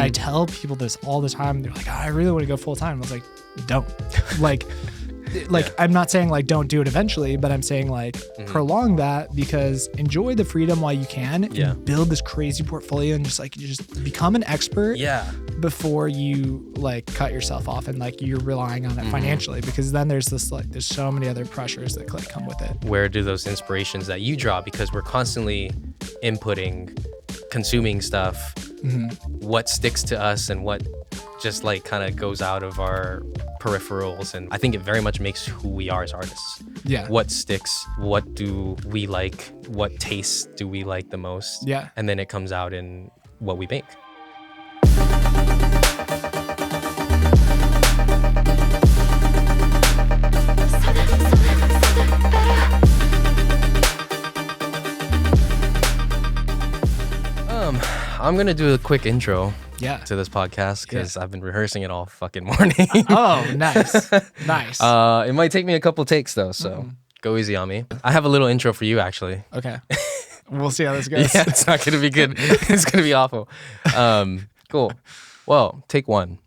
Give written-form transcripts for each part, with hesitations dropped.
I tell people this all the time. They're like, I really want to go full time. I was like, don't. I'm not saying like don't do it eventually, but I'm saying like prolong that, because enjoy the freedom while you can and build this crazy portfolio and just become an expert before you like cut yourself off and like you're relying on it financially, because then there's so many other pressures that like come with it. Where do those inspirations that you draw, because we're constantly inputting, consuming stuff, what sticks to us and what just like kind of goes out of our peripherals, and I think it very much makes who we are as artists. Yeah. What sticks, what do we like, what tastes do we like the most? Yeah. And then it comes out in what we make. I'm going to do a quick intro to this podcast because I've been rehearsing it all fucking morning. Oh, nice. Nice. It might take me a couple takes though, so go easy on me. I have a little intro for you actually. Okay. We'll see how this goes. Yeah, it's not going to be good. It's going to be awful. Cool. Well, take one.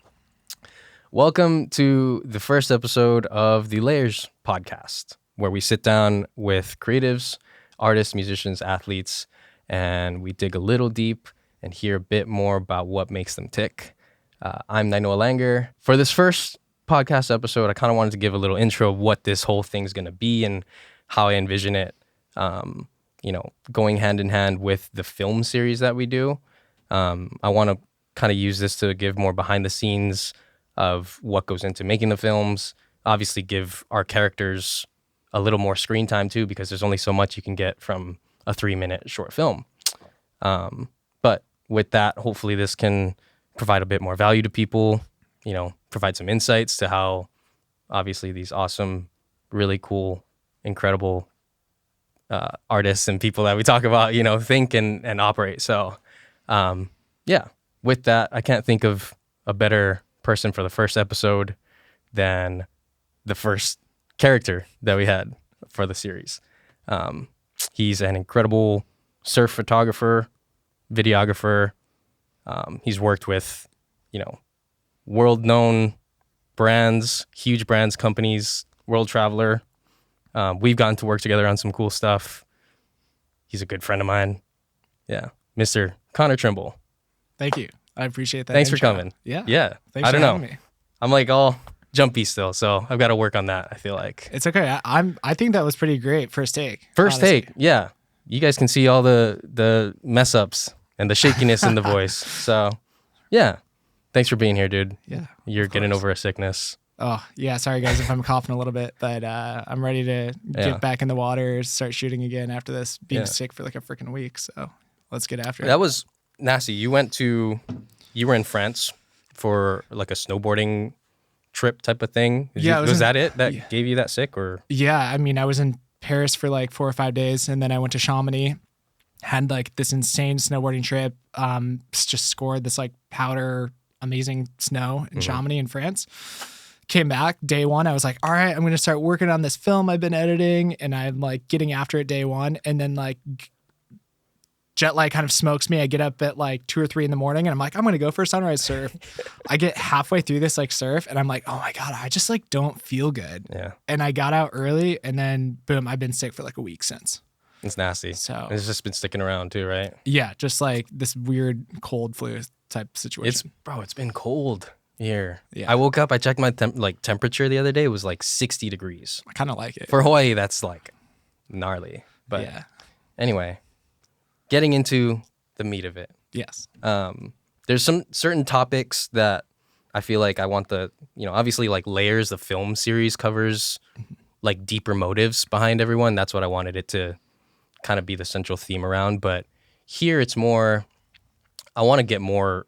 Welcome to the first episode of the Layers podcast, where we sit down with creatives, artists, musicians, athletes, and we dig a little deep and hear a bit more about what makes them tick. I'm Manoa Langer. For this first podcast episode, I kind of wanted to give a little intro of what this whole thing's going to be and how I envision it, going hand in hand with the film series that we do. I want to kind of use this to give more behind the scenes of what goes into making the films. Obviously give our characters a little more screen time too, because there's only so much you can get from a 3-minute short film. But with that, hopefully this can provide a bit more value to people, provide some insights to how obviously these awesome, really cool, incredible artists and people that we talk about, think and operate. So, with that, I can't think of a better person for the first episode than the first character that we had for the series. He's an incredible surf photographer, videographer. He's worked with, world-known brands, huge brands, companies, world traveler. We've gotten to work together on some cool stuff. He's a good friend of mine. Yeah. Mr. Connor Trimble. Thank you. I appreciate that. Thanks for coming. Yeah. Yeah. Thanks for having me. I'm like all jumpy still, so I've got to work on that, I feel like. It's okay. I think that was pretty great first take. First take, yeah. You guys can see all the mess ups and the shakiness in the voice. So, yeah. Thanks for being here, dude. Yeah. You're getting over a sickness. Oh, yeah. Sorry, guys, if I'm coughing a little bit, but I'm ready to get back in the water, start shooting again after this, being sick for like a freaking week. So let's get after it. That was nasty. You were in France for like a snowboarding trip type of thing. Was that it that gave you that sick? Or? Yeah. I mean, I was in Paris for like 4 or 5 days, and then I went to Chamonix, had like this insane snowboarding trip, just scored this like powder amazing snow in Chamonix in France. Came back day one, I was like, all right, I'm going to start working on this film I've been editing, and I'm like getting after it day one, and then like jet lag kind of smokes me. I get up at like 2 or 3 in the morning, and I'm like, I'm going to go for a sunrise surf. I get halfway through this like surf, and I'm like, oh my God, I just like don't feel good. Yeah. And I got out early, and then boom, I've been sick for like a week since. It's nasty. So it's just been sticking around too, right? Yeah, just like this weird cold flu type situation. It's been cold here. Yeah. I woke up, I checked my temperature the other day. It was like 60 degrees. I kind of like it. For Hawaii, that's like gnarly. But anyway, getting into the meat of it. Yes. There's some certain topics that I feel like I want obviously like Layers, the film series covers like deeper motives behind everyone. That's what I wanted it to kind of be the central theme around. But here it's more, I want to get more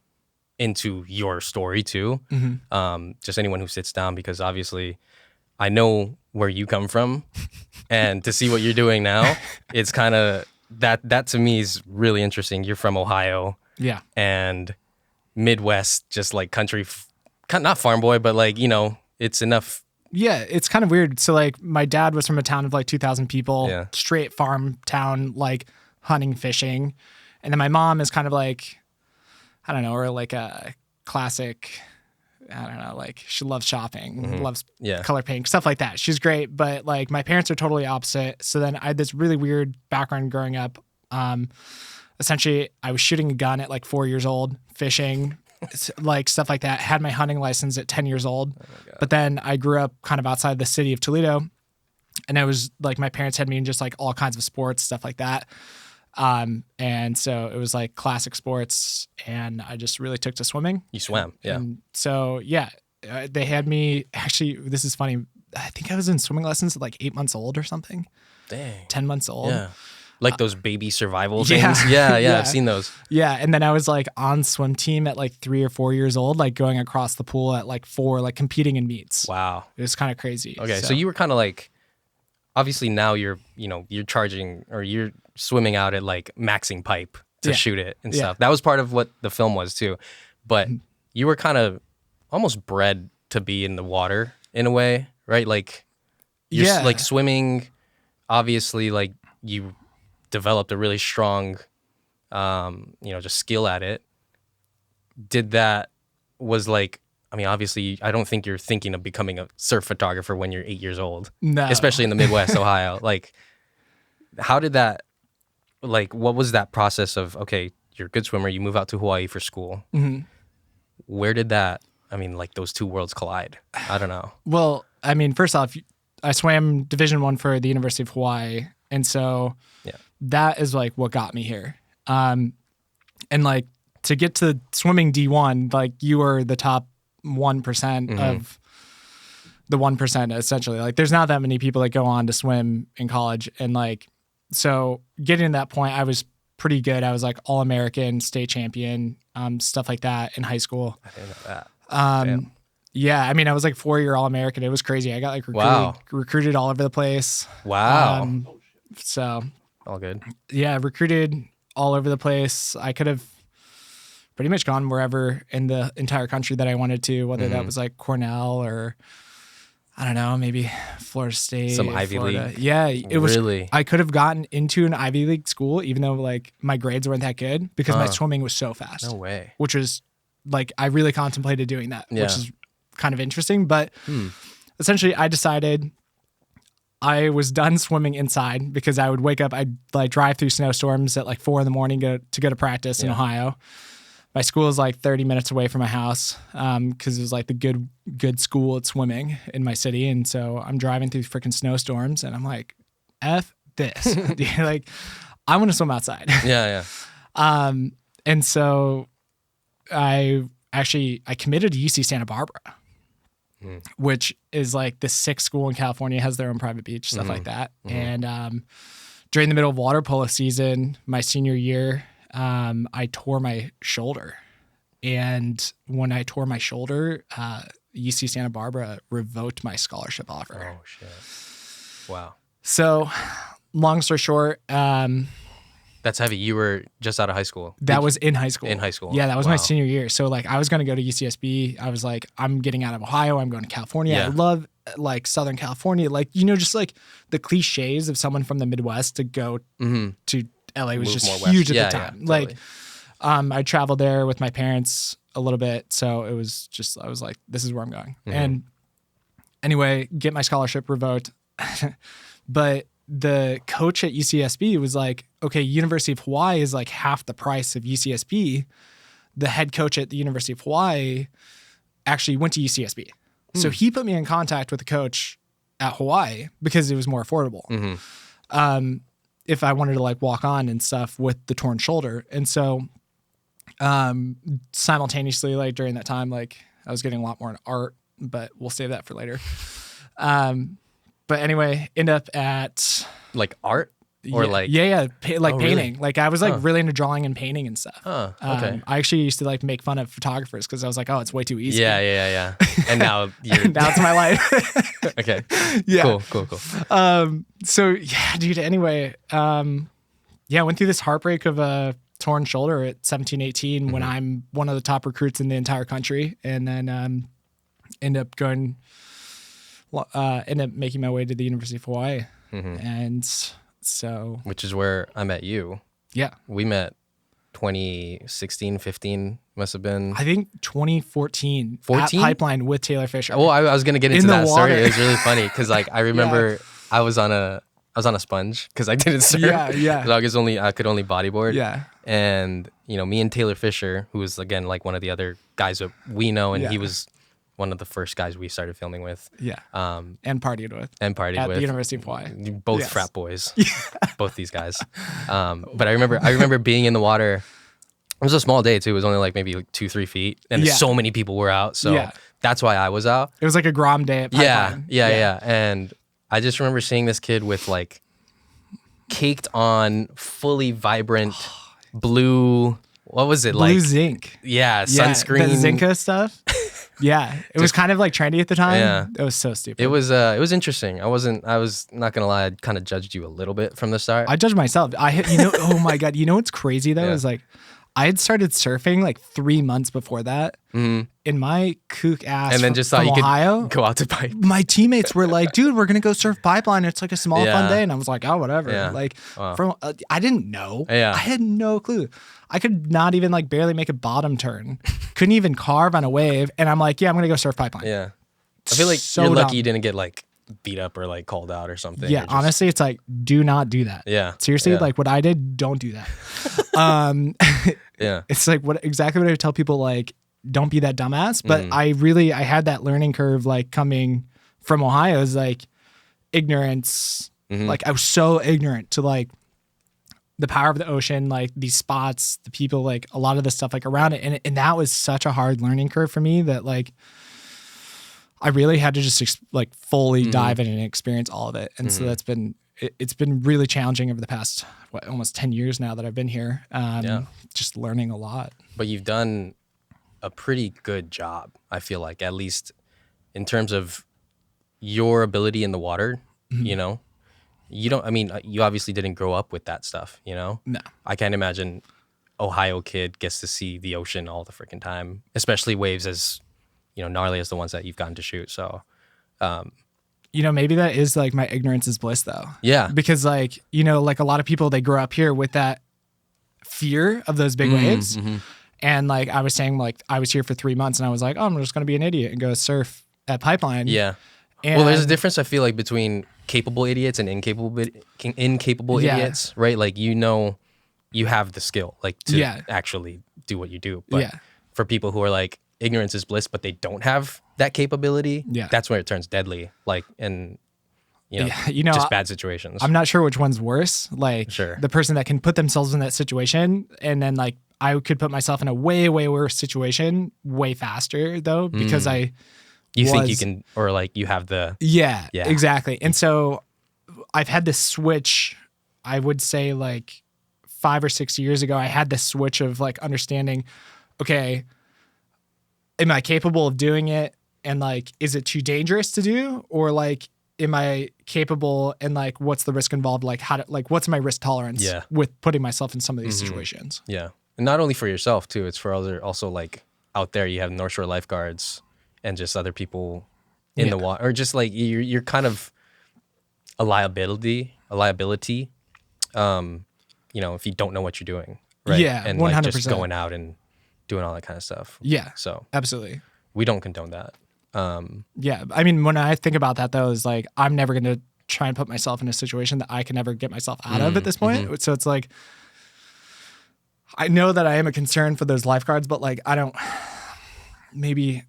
into your story too. Just anyone who sits down, because obviously I know where you come from, and to see what you're doing now, it's kind of that to me is really interesting. You're from Ohio, and Midwest, just like country, not farm boy, but like it's enough. Yeah, it's kind of weird. So like my dad was from a town of like 2,000 people, straight farm town, like hunting, fishing, and then my mom is kind of like, I don't know, or like a classic, I don't know, like she loves shopping, loves Yeah. color pink, stuff like that. She's great, but like my parents are totally opposite. So then I had this really weird background growing up. Essentially, I was shooting a gun at like 4 years old, fishing, like stuff like that. Had my hunting license at 10 years old. But then I grew up kind of outside the city of Toledo. And I was like, my parents had me in just like all kinds of sports, stuff like that. And so it was like classic sports, and I just really took to swimming. You swam, yeah. And so, yeah, they had me, actually, this is funny. I think I was in swimming lessons at like 8 months old or something. Dang. 10 months old. Yeah. Like those baby survival yeah. things. Yeah, I've seen those. Yeah. And then I was like on swim team at like 3 or 4 years old, like going across the pool at like 4, like competing in meets. Wow. It was kind of crazy. Okay. So you were kind of like, obviously now you're charging, or you're swimming out at like maxing pipe to shoot it and stuff. That was part of what the film was too. But you were kind of almost bred to be in the water in a way, right? Like you're like swimming, obviously like you developed a really strong, just skill at it. Obviously, I don't think you're thinking of becoming a surf photographer when you're 8 years old. No. Especially in the Midwest, Ohio. Like, how did that, like, what was that process of, okay, you're a good swimmer, you move out to Hawaii for school. Mm-hmm. Where did that, like those two worlds collide? I don't know. Well, I mean, first off, I swam Division I for the University of Hawaii. And so that is like what got me here. And like to get to swimming D1, like you were the top 1% of the 1%, essentially. Like there's not that many people that go on to swim in college. And like, so getting to that point, I was pretty good. I was like All-American, state champion, stuff like that in high school. I didn't know that. Yeah, I mean, I was like 4-year All-American. It was crazy. I got like recruited all over the place. Wow. So all good. Yeah, recruited all over the place. I could have pretty much gone wherever in the entire country that I wanted to, whether that was like Cornell or I don't know, maybe Florida State. Some Ivy League. Yeah, it was. Really? I could have gotten into an Ivy League school, even though like my grades weren't that good because my swimming was so fast. No way. Which was like, I really contemplated doing that, which is kind of interesting. But essentially I decided I was done swimming inside because I would wake up, I'd like drive through snowstorms at like 4 a.m. to go to practice in Ohio. My school is like 30 minutes away from my house because it was like the good school at swimming in my city. And so I'm driving through freaking snowstorms and I'm like, F this. Like, I want to swim outside. Yeah. And so I committed to UC Santa Barbara, which is like the sixth school in California, has their own private beach, stuff like that. And during the middle of water polo season, my senior year, I tore my shoulder. And when I tore my shoulder, UC Santa Barbara revoked my scholarship offer. Oh, shit. Wow. So long story short, that's heavy. You were just out of high school. That was in high school. In high school. Yeah, that was my senior year. So like I was going to go to UCSB. I was like, I'm getting out of Ohio. I'm going to California. Yeah. I love like Southern California. Like, you know, just like the cliches of someone from the Midwest to go to LA was just huge at the time. Yeah, like I traveled there with my parents a little bit. So it was just, I was like, this is where I'm going. And anyway, get my scholarship revoked. But the coach at UCSB was like, okay, University of Hawaii is like half the price of UCSB. The head coach at the University of Hawaii actually went to UCSB. So he put me in contact with the coach at Hawaii because it was more affordable. If I wanted to like walk on and stuff with the torn shoulder. And so simultaneously, like during that time, like I was getting a lot more in art, but we'll save that for later. But anyway, end up at like art or like painting. Really? Like I was like really into drawing and painting and stuff. Okay. I actually used to like make fun of photographers because I was like, oh, it's way too easy. Yeah. And now you're now it's my life. Okay. Yeah. Cool. So yeah, dude. Anyway, I went through this heartbreak of a torn shoulder at 17, 18 when I'm one of the top recruits in the entire country, and then end up making my way to the University of Hawaii. And so, which is where I met you. Yeah. We met 2016, 15 Must have been. I think 2014. 14? At Pipeline with Taylor Fisher. Well, I was gonna get into In the that story. water. It was really funny because like I remember I was on a sponge because I didn't surf. Yeah. 'Cause I could only bodyboard. Yeah. And me and Taylor Fisher, who was again like one of the other guys that we know, and he was one of the first guys we started filming with. Yeah. And partied with. And partied at with. the University of Hawaii. Both frat boys. Both these guys. But I remember being in the water. It was a small day too. It was only like maybe like 2-3 feet, and so many people were out. So that's why I was out. It was like a Grom day at Pipeline. Yeah. And I just remember seeing this kid with like caked on, fully vibrant blue. What was it like? Blue zinc. Yeah, sunscreen. The Zinca stuff. Yeah, it was kind of like trendy at the time. Yeah. It was so stupid. It was interesting. I was not gonna lie. I kind of judged you a little bit from the start. I judged myself. Oh my God. You know what's crazy though is like, I had started surfing like 3 months before that. In my kook ass and then just thought you Ohio, could go out to pipe. my teammates were like, dude, we're going to go surf Pipeline. It's like a small fun day. And I was like, oh, whatever. Yeah. Like Wow. I didn't know. Yeah. I had no clue. I could not even like barely make a bottom turn. Couldn't even carve on a wave. And I'm like, yeah, I'm going to go surf Pipeline. Yeah. I feel like So you're lucky dumb. you didn't get like beat up or like called out or something. Yeah, or just, honestly, it's like, do not do that. Yeah. Seriously, Yeah. like what I did, don't do that. Yeah. It's like exactly what I tell people, like, don't be that dumbass. But I had that learning curve, like coming from Ohio, is like ignorance. Like I was so ignorant to like the power of the ocean, like these spots, the people, like a lot of the stuff like around it. And that was such a hard learning curve for me that like, I really had to just like fully dive in and experience all of it. And so that's been, it's been really challenging over the past, almost 10 years now that I've been here. Just learning a lot. But you've done a pretty good job, I feel like, at least in terms of your ability in the water, you obviously didn't grow up with that stuff, No. I can't imagine Ohio kid gets to see the ocean all the freaking time, especially waves as, gnarly as the ones that you've gotten to shoot. So, maybe that is like my ignorance is bliss though. Yeah. Because like, like a lot of people, they grow up here with that fear of those big waves. And like I was saying, like I was here for 3 months and I was like, oh, I'm just going to be an idiot and go surf at Pipeline. Yeah. And well, there's a difference, I feel like, between capable idiots and incapable idiots, right? Like, you have the skill, like to actually do what you do. But for people who are like, ignorance is bliss, but they don't have that capability, that's where it turns deadly. Like, and just bad situations. I'm not sure which one's worse. Like the person that can put themselves in that situation, and then like I could put myself in a way, way worse situation way faster though, because think you can, or like you have the yeah, exactly. And so I've had this switch. I would say like 5 or 6 years ago, I had this switch of like understanding, okay, am I capable of doing it? And like, is it too dangerous to do? Or like, am I capable, and like, what's the risk involved? Like what's my risk tolerance with putting myself in some of these situations? Yeah. And not only for yourself too, it's for also like out there, you have North Shore lifeguards and just other people in the water, or just like you're kind of a liability, if you don't know what you're doing. Right. Yeah. And 100%. Like just going out and doing all that kind of stuff. Yeah. So absolutely. We don't condone that. Yeah. I mean, when I think about that though, is like, I'm never going to try and put myself in a situation that I can never get myself out of at this point. So it's like, I know that I am a concern for those lifeguards, but like, I don't maybe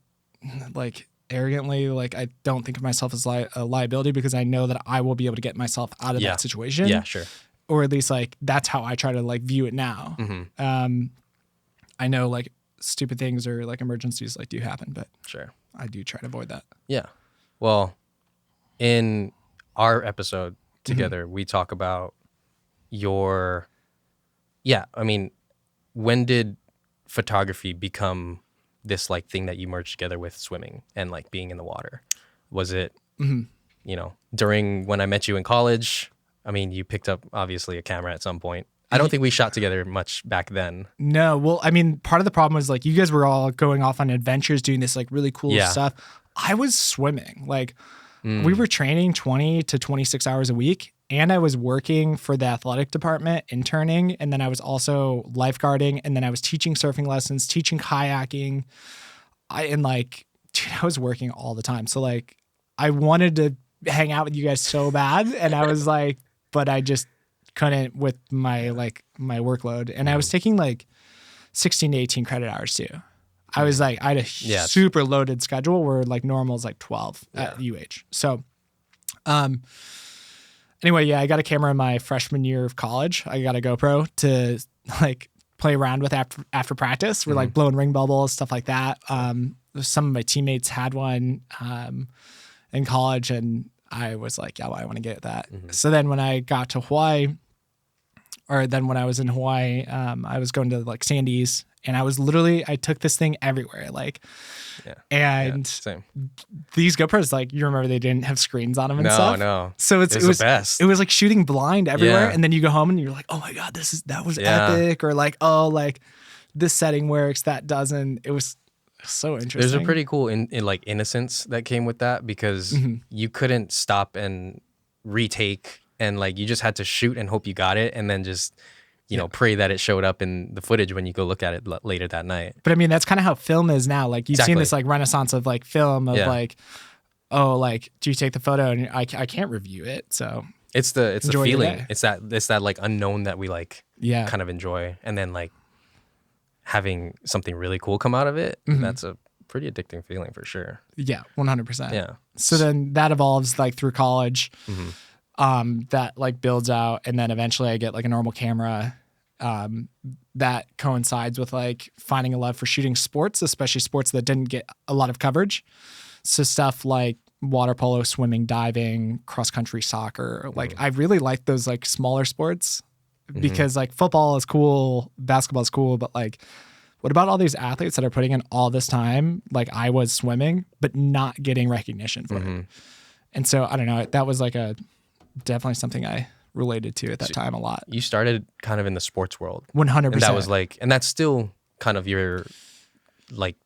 like arrogantly, like I don't think of myself as a liability, because I know that I will be able to get myself out of that situation. Yeah, sure. Or at least like, that's how I try to like view it now. I know like stupid things or like emergencies like do happen, but sure, I do try to avoid that. Yeah. Well, in our episode together, we talk about when did photography become this like thing that you merged together with swimming and like being in the water? Was it, during when I met you in college? I mean, you picked up obviously a camera at some point. I don't think we shot together much back then. No. Well, I mean, part of the problem was like you guys were all going off on adventures, doing this like really cool stuff. I was swimming. Like we were training 20 to 26 hours a week. and I was working for the athletic department, interning, and then I was also lifeguarding, and then I was teaching surfing lessons, teaching kayaking. I was working all the time. So like, I wanted to hang out with you guys so bad, and I was like, but I just couldn't with my workload, and I was taking like 16 to 18 credit hours too. I was like, I had a super loaded schedule where like normal is like 12 at UH. So, anyway, yeah, I got a camera in my freshman year of college. I got a GoPro to like play around with after practice. We're like blowing ring bubbles, stuff like that. Some of my teammates had one in college, and I was like, yeah, well, I want to get that. So then when I got to Hawaii, or then when I was in Hawaii, I was going to like Sandy's, and I took this thing everywhere. Like, same. These GoPros, like, you remember they didn't have screens on them and stuff? No. So it was the best. It was like shooting blind everywhere. And then you go home and you're like, oh my God, that was epic. Or like, oh, like this setting works, that doesn't. It was so interesting. There's a pretty cool in like innocence that came with that, because you couldn't stop and retake, and like you just had to shoot and hope you got it, and then just pray that it showed up in the footage when you go look at it later that night. But I mean, that's kind of how film is now. Like you've seen this like renaissance of like film of like, oh, like, do you take the photo? And I can't review it, so it's the feeling. It's that like unknown that we like kind of enjoy, and then like having something really cool come out of it. That's a pretty addicting feeling for sure. Yeah, 100%. Yeah. So then that evolves like through college. That like builds out, and then eventually I get like a normal camera. That coincides with like finding a love for shooting sports, especially sports that didn't get a lot of coverage. So stuff like water polo, swimming, diving, cross country, soccer. Like I really like those like smaller sports, because like football is cool, basketball is cool, but like, what about all these athletes that are putting in all this time? Like I was swimming, but not getting recognition for it. And so I don't know, that was like definitely something I related to at that time a lot. You started kind of in the sports world. 100%. And that was like, and that's still kind of your like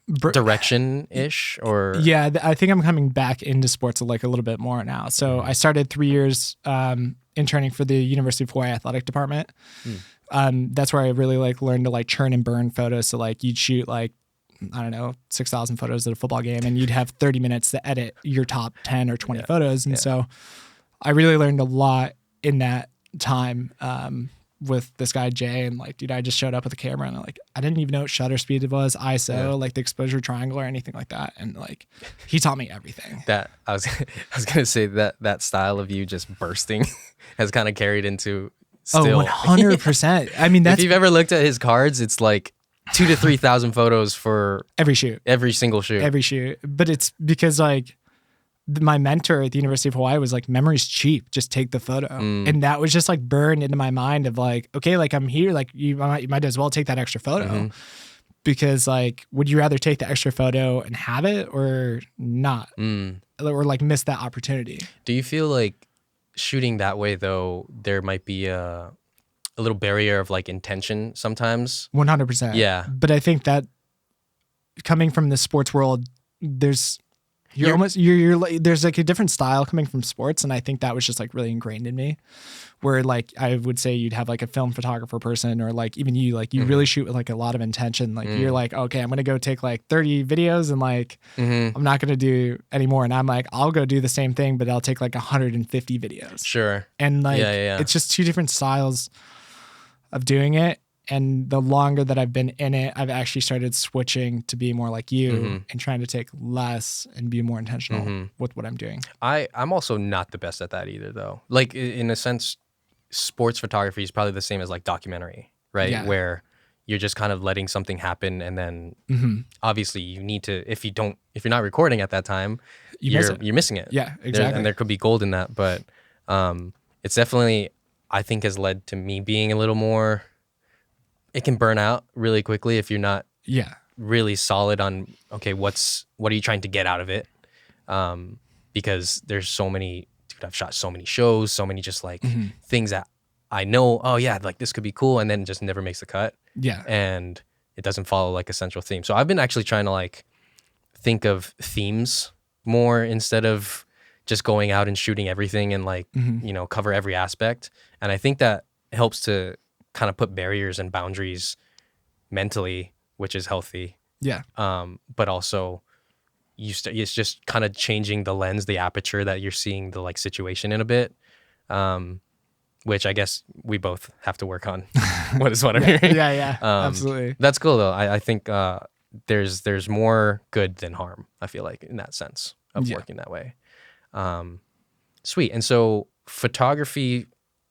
direction-ish, or? Yeah, I think I'm coming back into sports like a little bit more now. So I started 3 years interning for the University of Hawaii athletic department. That's where I really like learned to like churn and burn photos. So like you'd shoot like, I don't know, 6,000 photos at a football game, and you'd have 30 minutes to edit your top 10 or 20 photos. And so I really learned a lot in that time with this guy, Jay. And like, dude, I just showed up with a camera, and I didn't even know what shutter speed it was, ISO, like the exposure triangle or anything like that. And like, he taught me everything. That I was going to say that style of you just bursting has kind of carried into still. 100%. I mean, if you've ever looked at his cards, it's like 2,000 to 3,000 photos for every single shoot. But it's because like, my mentor at the University of Hawaii was like, memory's cheap, just take the photo. And that was just like burned into my mind of like, okay, like I'm here, like you might as well take that extra photo, because like, would you rather take the extra photo and have it or not, or like miss that opportunity? Do you feel like shooting that way though, there might be a little barrier of like intention sometimes? 100%. Yeah. But I think that coming from the sports world, there's like a different style coming from sports, and I think that was just like really ingrained in me, where like I would say you'd have like a film photographer person, or like even you, like you really shoot with like a lot of intention. Like you're like, okay, I'm gonna go take like 30 videos, and like I'm not gonna do any more. And I'm like, I'll go do the same thing, but I'll take like 150 videos. Sure. And like it's just two different styles of doing it. And the longer that I've been in it, I've actually started switching to be more like you and trying to take less and be more intentional with what I'm doing. I'm also not the best at that either, though. Like, in a sense, sports photography is probably the same as like documentary, right? Yeah. Where you're just kind of letting something happen, and then obviously you need to, if you're not recording at that time, you're missing it. Yeah, exactly. And there could be gold in that, but it's definitely, I think, has led to me being a little more. It can burn out really quickly if you're not really solid on, okay, what are you trying to get out of it? Because there's so many, dude, I've shot so many shows, so many just like things that I know, oh yeah, like this could be cool, and then it just never makes the cut. Yeah. And it doesn't follow like a central theme. So I've been actually trying to like think of themes more instead of just going out and shooting everything and like, you know, cover every aspect. And I think that helps to kind of put barriers and boundaries mentally, which is healthy. Yeah. But also it's just kind of changing the lens, the aperture that you're seeing the like situation in a bit. Which I guess we both have to work on. What is what I'm hearing. Yeah. Absolutely. That's cool though. I think there's more good than harm, I feel like, in that sense of working that way. Sweet. And so photography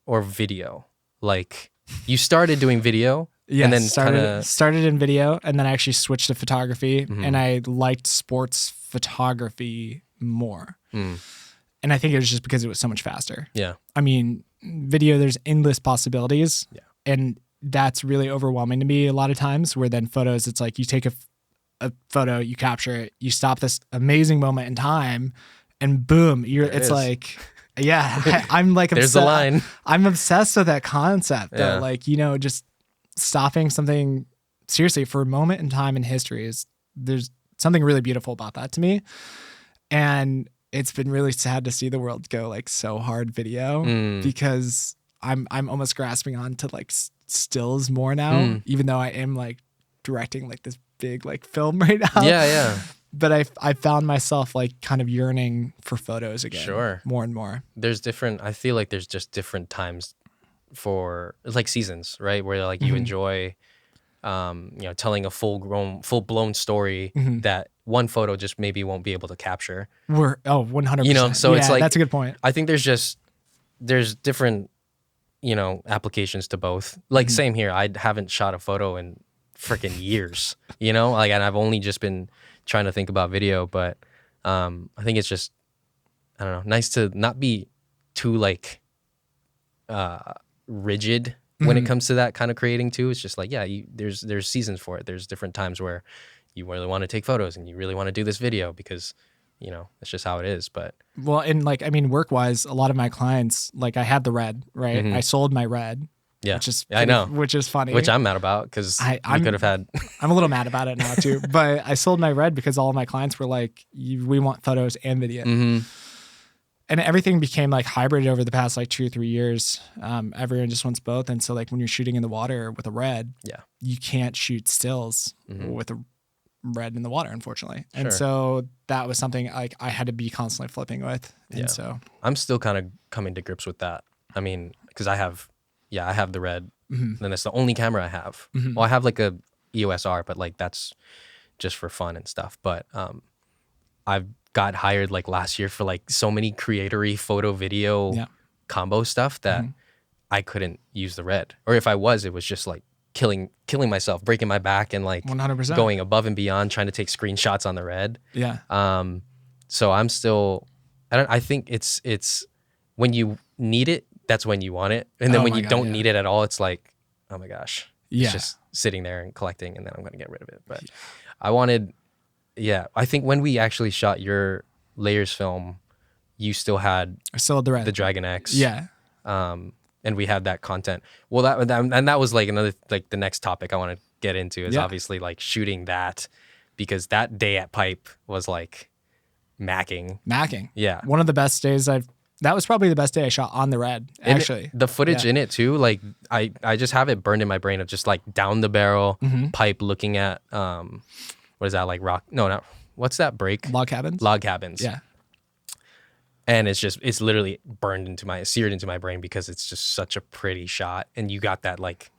or video, like you started doing video and then started in video, and then I actually switched to photography, and I liked sports photography more. And I think it was just because it was so much faster. Yeah. I mean, video, there's endless possibilities. Yeah. And that's really overwhelming to me a lot of times, where then photos, it's like you take a photo, you capture it, you stop this amazing moment in time, and boom, it's like, yeah, I'm like, there's the line. I'm obsessed with that concept that like, you know, just stopping something seriously for a moment in time in history there's something really beautiful about that to me. And it's been really sad to see the world go like so hard video because I'm almost grasping on to like stills more now, even though I am like directing like this big like film right now. Yeah. But I found myself like kind of yearning for photos again. Sure. More and more. I feel like there's just different times for like seasons, right? Where like you enjoy, you know, telling a full blown story that one photo just maybe won't be able to capture. 100%. You know, so it's like, that's a good point. I think there's different, you know, applications to both. Like same here. I haven't shot a photo in freaking years, you know, like, and I've only just been trying to think about video, but I think it's just, I don't know, nice to not be too like rigid when it comes to that kind of creating too. It's just like, yeah, there's seasons for it. There's different times where you really want to take photos and you really want to do this video because, you know, that's just how it is. But well, and like, I mean, work wise, a lot of my clients, like I had the red, right? I sold my red. Yeah, which is I know, which is funny. Which I'm mad about because I could have had. I'm a little mad about it now too. But I sold my red because all of my clients were like, "We want photos and video," and everything became like hybrid over the past like 2 or 3 years. Everyone just wants both, and so like when you're shooting in the water with a red, you can't shoot stills with a red in the water, unfortunately. Sure. And so that was something like I had to be constantly flipping with, and so I'm still kind of coming to grips with that. I mean, because I have the red, and that's the only camera I have. Well, I have like a EOS R, but like that's just for fun and stuff. But I've got hired like last year for like so many creatory photo video combo stuff that I couldn't use the red. Or if I was, it was just like killing myself, breaking my back, and like 100% going above and beyond trying to take screenshots on the red. Yeah. So I'm still, I think it's when you need it, that's when you want it. And then when you don't need it at all, it's like, oh my gosh. It's just sitting there and collecting, and then I'm going to get rid of it. But I wanted, I think when we actually shot your Layers film, you still had the red, the Dragon X. Yeah. And we had that content. Well, that was like another, like the next topic I want to get into is obviously like shooting that, because that day at Pipe was like macking. Yeah. One of the best days that was probably the best day I shot on the red, actually. The footage in it too, like I just have it burned in my brain of just like down the barrel Pipe looking at, what is that, like rock? No, not, what's that break? Log cabins. Yeah. And it's literally seared into my brain because it's just such a pretty shot. And you got that like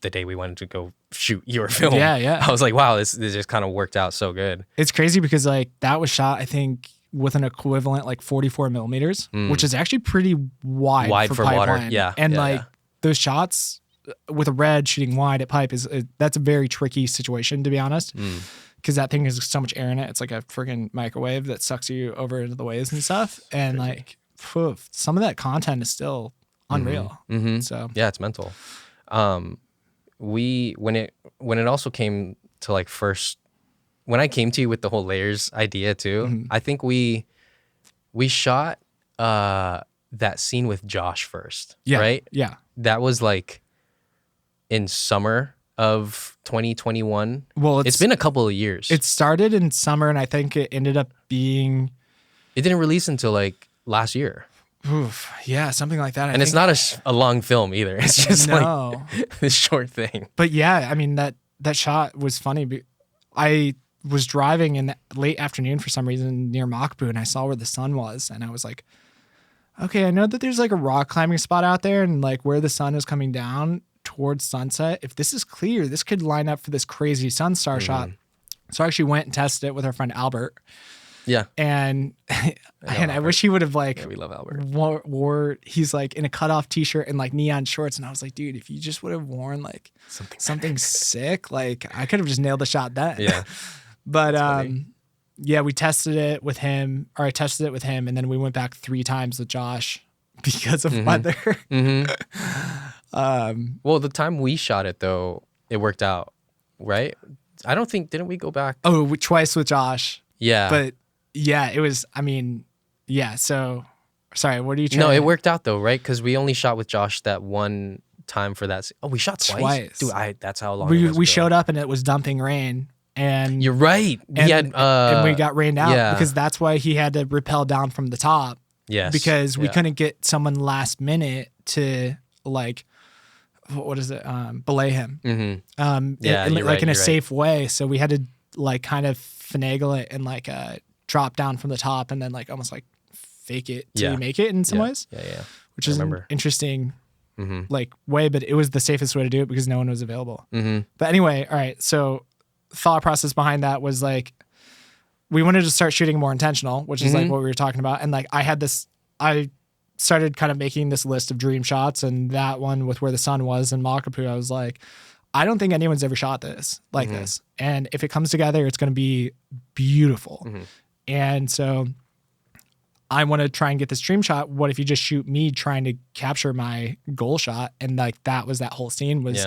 the day we wanted to go shoot your film. Yeah. I was like, wow, this just kind of worked out so good. It's crazy because like that was shot, I think, with an equivalent like 44 millimeters, which is actually pretty wide for water. Pipeline. Yeah. And those shots with a red shooting wide at Pipe that's a very tricky situation, to be honest. Because that thing has so much air in it. It's like a freaking microwave that sucks you over into the waves and stuff. And like, some of that content is still unreal. So yeah, it's mental. When it also came to like when I came to you with the whole Layers idea too, I think we shot that scene with Josh first. Yeah. Right? Yeah. That was like in summer of 2021. Well, it's been a couple of years. It started in summer, and I think it ended up being It didn't release until like last year. Oof, yeah, something like that. And it's not a long film either. It's just like this short thing. But yeah, I mean, that shot was funny. I was driving in the late afternoon for some reason near Makapu, and I saw where the sun was, and I was like, okay, I know that there's like a rock climbing spot out there, and like where the sun is coming down towards sunset. If this is clear, this could line up for this crazy sun star shot. So I actually went and tested it with our friend Albert. Yeah. And I wish he would have like, yeah, we love Albert. Wore he's like in a cutoff t-shirt and like neon shorts. And I was like, dude, if you just would have worn like something sick, like I could have just nailed the shot then. Yeah. But yeah, we tested it with him, or I tested it with him. And then we went back 3 times with Josh because of weather. Well, the time we shot it though, it worked out, right? I don't think, didn't we go back? Oh, twice with Josh. Yeah. But yeah, it was, I mean, yeah. So, sorry, what are you trying No, it worked out though, right? Because we only shot with Josh that one time for that. Oh, we shot twice? Dude, that's how long it was we showed up and it was dumping rain. And you're right. And we got rained out yeah. because that's why he had to rappel down from the top. Yes. Because we couldn't get someone last minute to like, what is it? Belay him. Like in a safe way. So we had to like kind of finagle it and like drop down from the top and then like almost like fake it to make it in some ways. Yeah. Which is an interesting like way, but it was the safest way to do it because no one was available. But anyway, all right. So thought process behind that was like, we wanted to start shooting more intentional, which is like what we were talking about. And like I started kind of making this list of dream shots, and that one with where the sun was in Makapu, I was like, I don't think anyone's ever shot this like this. And if it comes together, it's going to be beautiful. And so I want to try and get this dream shot. What if you just shoot me trying to capture my goal shot? And like, that was that whole scene was,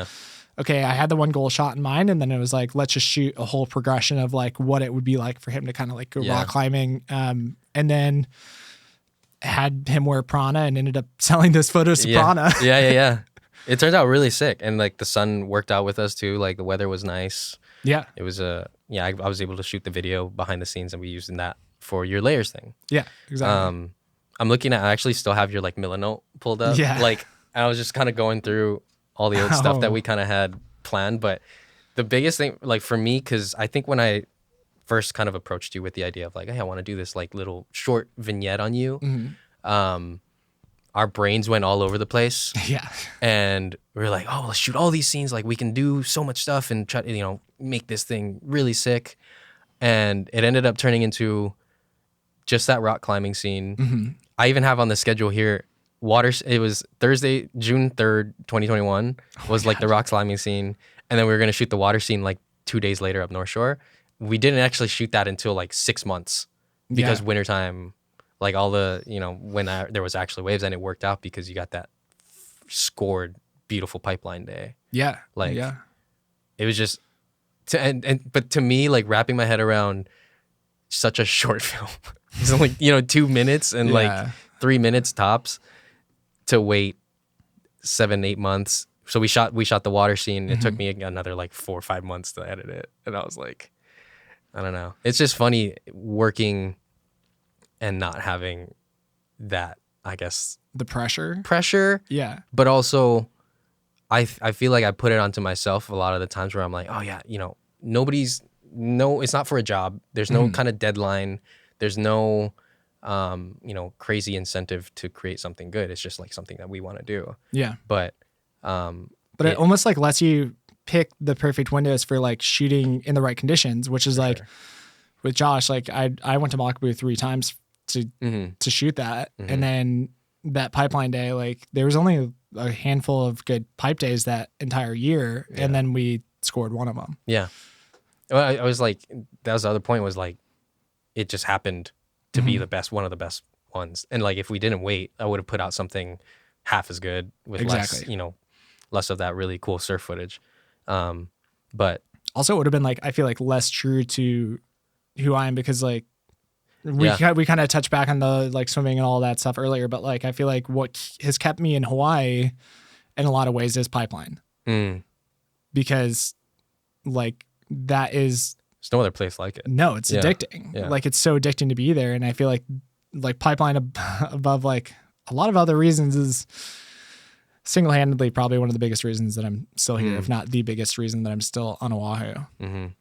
okay, I had the one goal shot in mind. And then it was like, let's just shoot a whole progression of like what it would be like for him to kind of like go rock climbing. And then had him wear prana and ended up selling those photos to prana. Yeah. It turned out really sick. And like the sun worked out with us too. Like the weather was nice. Yeah. It was I was able to shoot the video behind the scenes and we used that for your layers thing. Yeah, exactly. I'm looking at, I actually still have your like Milanote pulled up. Yeah. Like I was just kind of going through all the old stuff that we kind of had planned. But the biggest thing like for me, cause I think when I first kind of approached you with the idea of like, hey, I want to do this like little short vignette on you. Our brains went all over the place. Yeah. And we were like, oh, let's shoot all these scenes. Like we can do so much stuff and try to, make this thing really sick. And it ended up turning into just that rock climbing scene. I even have on the schedule here, it was Thursday, June 3rd, 2021 was like the rock climbing scene. And then we were going to shoot the water scene like 2 days later up North Shore. We didn't actually shoot that until like 6 months because wintertime, like all the, when there was actually waves, and it worked out because you got that scored beautiful pipeline day. Yeah. Like it was just, but to me, like wrapping my head around such a short film, it's only, 2 minutes and like 3 minutes tops to wait 7-8 months. So we shot the water scene. It took me another like 4 or 5 months to edit it. And I was like, I don't know. It's just funny working and not having that, I guess. The pressure. Yeah. But also, I feel like I put it onto myself a lot of the times where I'm like, oh yeah, it's not for a job. There's no kind of deadline. There's no, crazy incentive to create something good. It's just like something that we want to do. Yeah. But it almost like lets you pick the perfect windows for like shooting in the right conditions, which is like with Josh, like I went to Makapu 3 times to shoot that. And then that pipeline day, like there was only a handful of good pipe days that entire year. Yeah. And then we scored one of them. Yeah. Well, I was like, that was the other point was like, it just happened to be one of the best ones. And like, if we didn't wait, I would have put out something half as good with less of that really cool surf footage. But also it would have been like, I feel like less true to who I am because like we kind of touched back on the like swimming and all that stuff earlier, but like, I feel like what has kept me in Hawaii in a lot of ways is pipeline because like that is, there's no other place like it. No, it's addicting. Yeah. Like it's so addicting to be there. And I feel like like pipeline above like a lot of other reasons is single-handedly probably one of the biggest reasons that I'm still here, if not the biggest reason that I'm still on Oahu,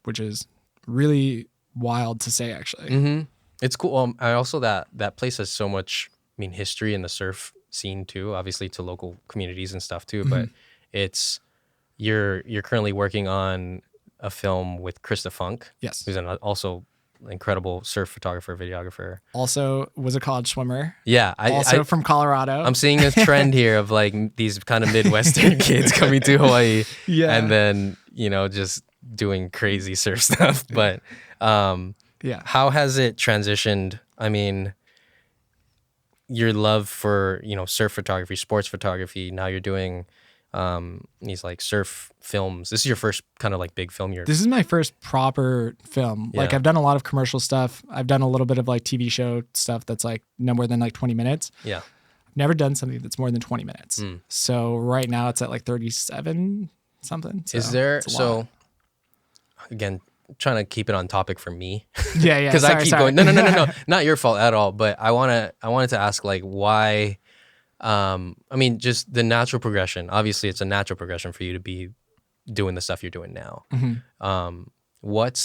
which is really wild to say, actually. It's cool. I also that place has so much, I mean, history in the surf scene too, obviously to local communities and stuff too. But it's you're currently working on a film with Christa Funk, Yes, who's also incredible surf photographer, videographer. Also was a college swimmer. Yeah, I from Colorado. I'm seeing a trend here of like these kind of Midwestern kids coming to Hawaii, and then just doing crazy surf stuff. But how has it transitioned? I mean, your love for surf photography, sports photography. Now you're doing these like surf films. This is your first kind of like big film. This is my first proper film. Like I've done a lot of commercial stuff. I've done a little bit of like TV show stuff that's like no more than like 20 minutes. Yeah. I've never done something that's more than 20 minutes. So right now it's at like 37 something. So is there, again, trying to keep it on topic for me. Yeah. Because I keep going, no, not your fault at all. But I wanted to ask like why, I mean, just the natural progression. Obviously, it's a natural progression for you to be doing the stuff you're doing now. What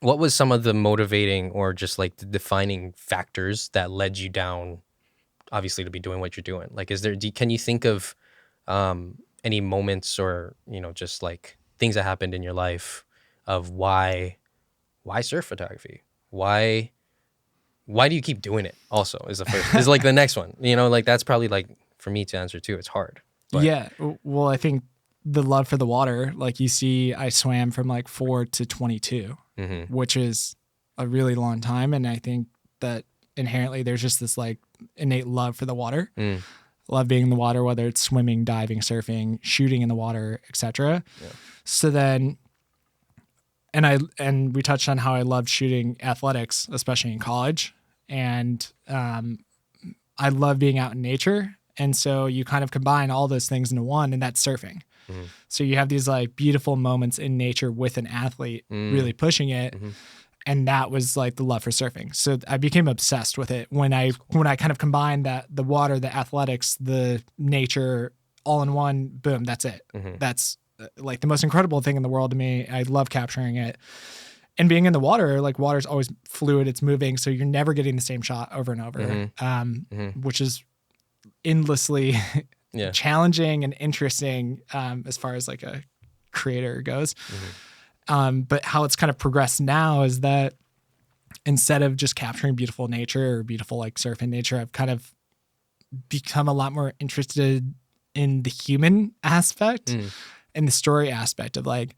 was some of the motivating or just like the defining factors that led you down, obviously, to be doing what you're doing? Like, can you think of any moments or, just like things that happened in your life of why surf photography? Why do you keep doing it also is the first, is like the next one, like that's probably like for me to answer too. It's hard. But. Yeah. Well, I think the love for the water, like you see, I swam from like 4 to 22, which is a really long time. And I think that inherently there's just this like innate love for the water, love being in the water, whether it's swimming, diving, surfing, shooting in the water, etc. So then, and we touched on how I loved shooting athletics, especially in college. And I love being out in nature. And so you kind of combine all those things into one, and that's surfing. So you have these like beautiful moments in nature with an athlete really pushing it. And that was like the love for surfing. So I became obsessed with it when I kind of combined that, the water, the athletics, the nature all in one, boom, that's it. That's like the most incredible thing in the world to me. I love capturing it. And being in the water, like water's always fluid, it's moving. So you're never getting the same shot over and over, which is endlessly challenging and interesting as far as like a creator goes. But how it's kind of progressed now is that instead of just capturing beautiful nature or beautiful like surfing nature, I've kind of become a lot more interested in the human aspect and the story aspect of like,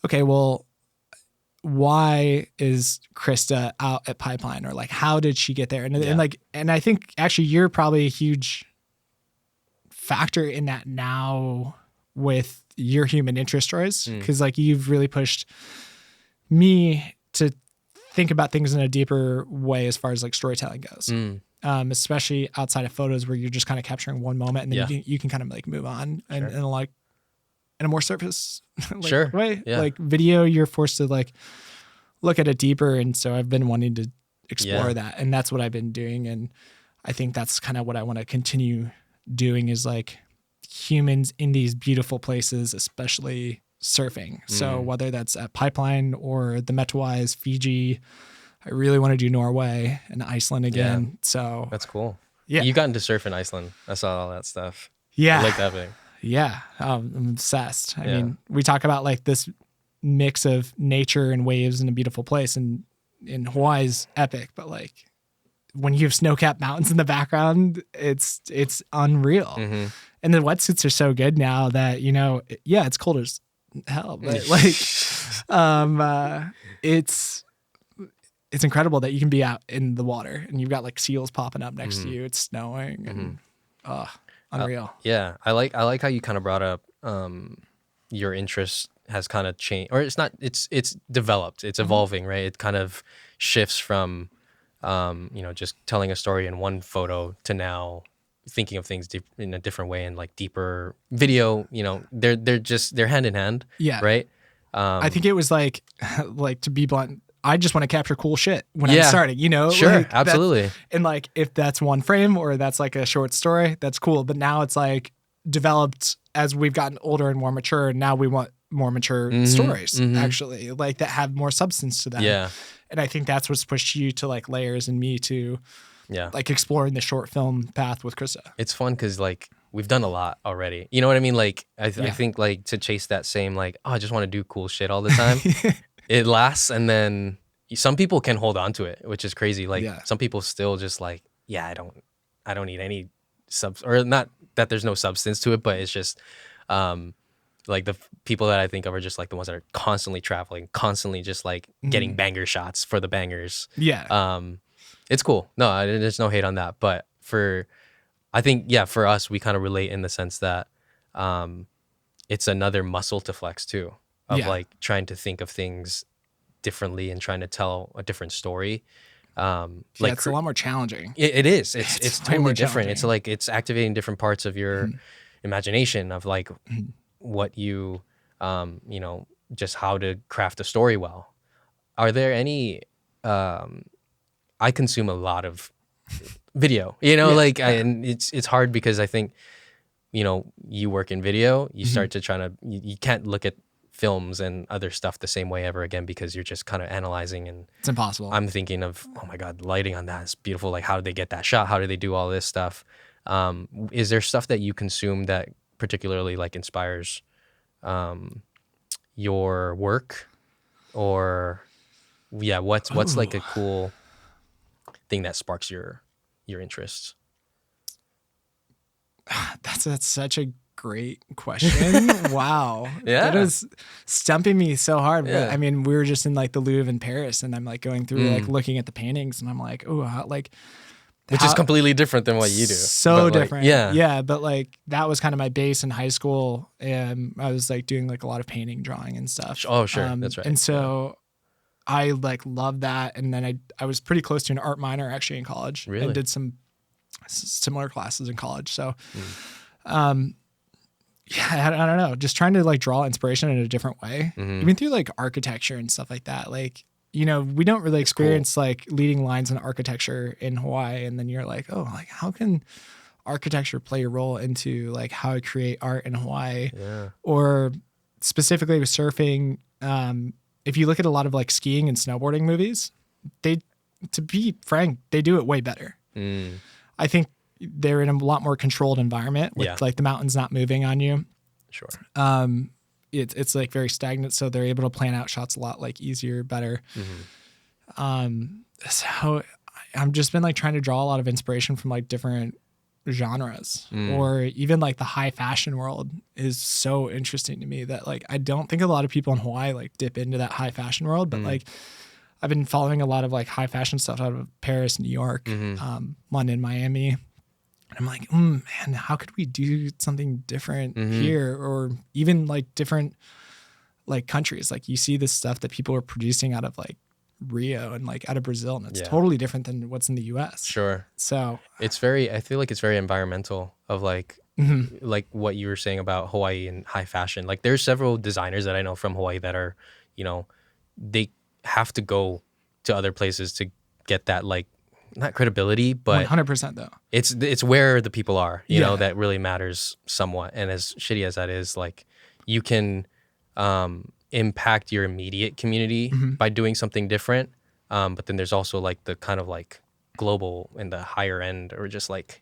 okay, well, why is Christa out at Pipeline, or like how did she get there? And I think actually you're probably a huge factor in that now with your human interest stories, because like you've really pushed me to think about things in a deeper way as far as like storytelling goes, especially outside of photos where you're just kind of capturing one moment and then you can kind of like move on and like in a more surface way. Like video, you're forced to like look at it deeper, and so I've been wanting to explore that, and that's what I've been doing, and I think that's kind of what I want to continue doing is like humans in these beautiful places, especially surfing. So whether that's at Pipeline or the Manoa, Fiji, I really want to do Norway and Iceland again. So that's cool. Yeah. You got into surf in Iceland. I saw all that stuff. Yeah. I like that thing. Yeah. I'm obsessed. I mean, we talk about like this mix of nature and waves in a beautiful place, and in Hawaii's epic, but like when you have snow-capped mountains in the background, it's unreal. And the wetsuits are so good now that, it's cold as hell, but like, it's incredible that you can be out in the water and you've got like seals popping up next to you. It's snowing and unreal. I like how you kind of brought up your interest has kind of changed, or it's developed, it's evolving, right? It kind of shifts from just telling a story in one photo to now thinking of things in a different way and like deeper video. They're hand in hand. Yeah. Right. I think it was like to be blunt, I just want to capture cool shit when I'm starting, you know? Sure, like, absolutely. And like, if that's one frame or that's like a short story, that's cool. But now it's like developed as we've gotten older and more mature. And now we want more mature stories, actually, like that have more substance to them. Yeah. And I think that's what's pushed you to like Layers and me to like exploring the short film path with Christa. It's fun because like we've done a lot already. You know what I mean? Like I think like to chase that same like, oh, I just want to do cool shit all the time. It lasts, and then some people can hold on to it, which is crazy. Like some people still just like, yeah, I don't need any or not that there's no substance to it, but it's just like the people that I think of are just like the ones that are constantly traveling, constantly just like getting banger shots for the bangers. Yeah. It's cool. No, there's no hate on that. But I think, for us, we kind of relate in the sense that it's another muscle to flex too, of like trying to think of things differently and trying to tell a different story. Like it's a lot more challenging. It is. It's totally different. It's like it's activating different parts of your imagination of like what you, just how to craft a story well. Are there any? I consume a lot of video, and it's hard because I think, you work in video, you start to you can't look at films and other stuff the same way ever again because you're just kind of analyzing, and it's impossible. I'm thinking of, oh my God, lighting on that is beautiful. Like, how did they get that shot? How did they do all this stuff? Is there stuff that you consume that particularly like inspires your work, or what's like a cool thing that sparks your interests? That's such a great question. Wow. That is stumping me so hard. But I mean, we were just in like the Louvre in Paris, and I'm like going through like looking at the paintings, and I'm like, oh, like, which is completely different than what you do. So different. Like, yeah. But like that was kind of my base in high school, and I was like doing like a lot of painting, drawing, and stuff. Oh, sure, that's right. And so I like loved that, and then I was pretty close to an art minor actually in college. Really? And did some similar classes in college. So, I don't know, just trying to like draw inspiration in a different way, even through like architecture and stuff like that. Like, we don't really experience like leading lines in architecture in Hawaii. And then you're like, oh, like how can architecture play a role into like how I create art in Hawaii? Yeah. Or specifically with surfing, if you look at a lot of like skiing and snowboarding movies, to be frank, they do it way better. I think they're in a lot more controlled environment with like the mountains not moving on you. Sure. It's like very stagnant, so they're able to plan out shots a lot like easier, better. So I've just been like trying to draw a lot of inspiration from like different genres, or even like the high fashion world is so interesting to me that like I don't think a lot of people in Hawaii like dip into that high fashion world, but like I've been following a lot of like high fashion stuff out of Paris, New York, London, Miami. And I'm like, man, how could we do something different here, or even like different like countries? Like you see this stuff that people are producing out of like Rio and like out of Brazil, and it's totally different than what's in the US. Sure. So I feel like it's very environmental of like, like what you were saying about Hawaii and high fashion. Like there's several designers that I know from Hawaii that are, they have to go to other places to get that like, not credibility, but 100% though. It's where the people are, you know, that really matters somewhat. And as shitty as that is, like you can impact your immediate community by doing something different. But then there's also like the kind of like global and the higher end, or just like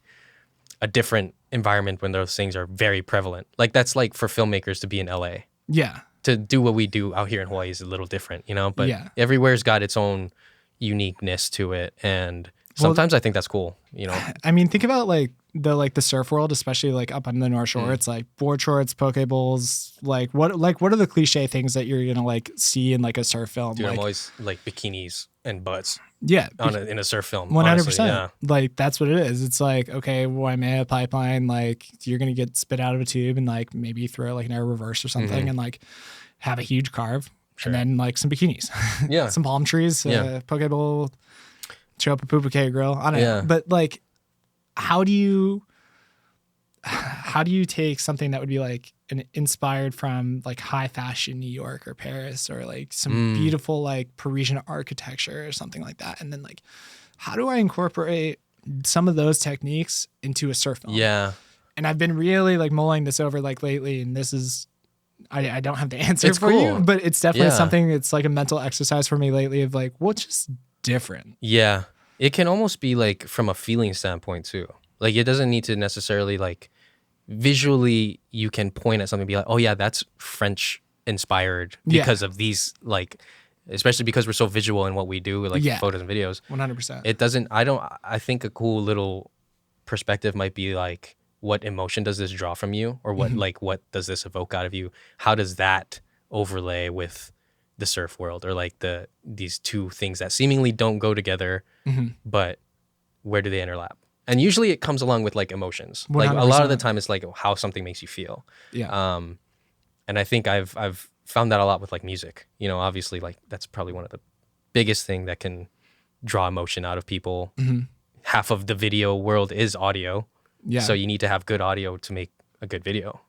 a different environment when those things are very prevalent. Like that's like for filmmakers to be in LA. Yeah. To do what we do out here in Hawaii is a little different, but everywhere's got its own uniqueness to it. And sometimes I think that's cool, I mean, think about like the surf world, especially like up on the North Shore. It's like board shorts, poke bowls. What are the cliche things that you're gonna like see in like a surf film? Dude, like, I'm always like bikinis and butts. Yeah, in a surf film. 100%. Yeah. Like that's what it is. It's like, okay, Waimea pipeline. Like you're gonna get spit out of a tube and like maybe throw like an air reverse or something, and like have a huge carve, and then like some bikinis, some palm trees, poke bowl. Show up a Pupuke grill. I don't know. But like, how do you take something that would be like inspired from like high fashion New York or Paris or like some beautiful like Parisian architecture or something like that. And then like, how do I incorporate some of those techniques into a surf film? Yeah. And I've been really like mulling this over like lately, and this is, I don't have the answer It's for cool. you, but it's definitely something. It's like a mental exercise for me lately of like, what's just different? Yeah. It can almost be like from a feeling standpoint too. Like it doesn't need to necessarily like visually you can point at something and be like, oh yeah, that's French inspired because of these, like, especially because we're so visual in what we do with like photos and videos. 100%. It doesn't, I think a cool little perspective might be like, what emotion does this draw from you? Or what, like, what does this evoke out of you? How does that overlay with the surf world, or like these two things that seemingly don't go together, but where do they interlap? And usually it comes along with like emotions. 100%. Like a lot of the time it's like how something makes you feel. Yeah. And I think I've found that a lot with like music. You know, obviously like that's probably one of the biggest thing that can draw emotion out of people. Half of the video world is audio. Yeah. So you need to have good audio to make a good video.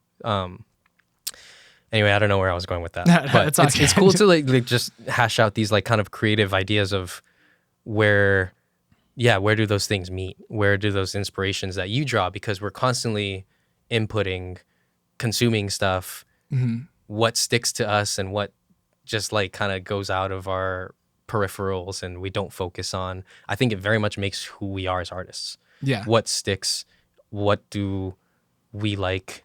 Anyway, I don't know where I was going with that. But it's cool to like just hash out these like kind of creative ideas of where do those things meet? Where do those inspirations that you draw? Because we're constantly inputting, consuming stuff, what sticks to us and what just like kind of goes out of our peripherals and we don't focus on. I think it very much makes who we are as artists. Yeah. What sticks? What do we like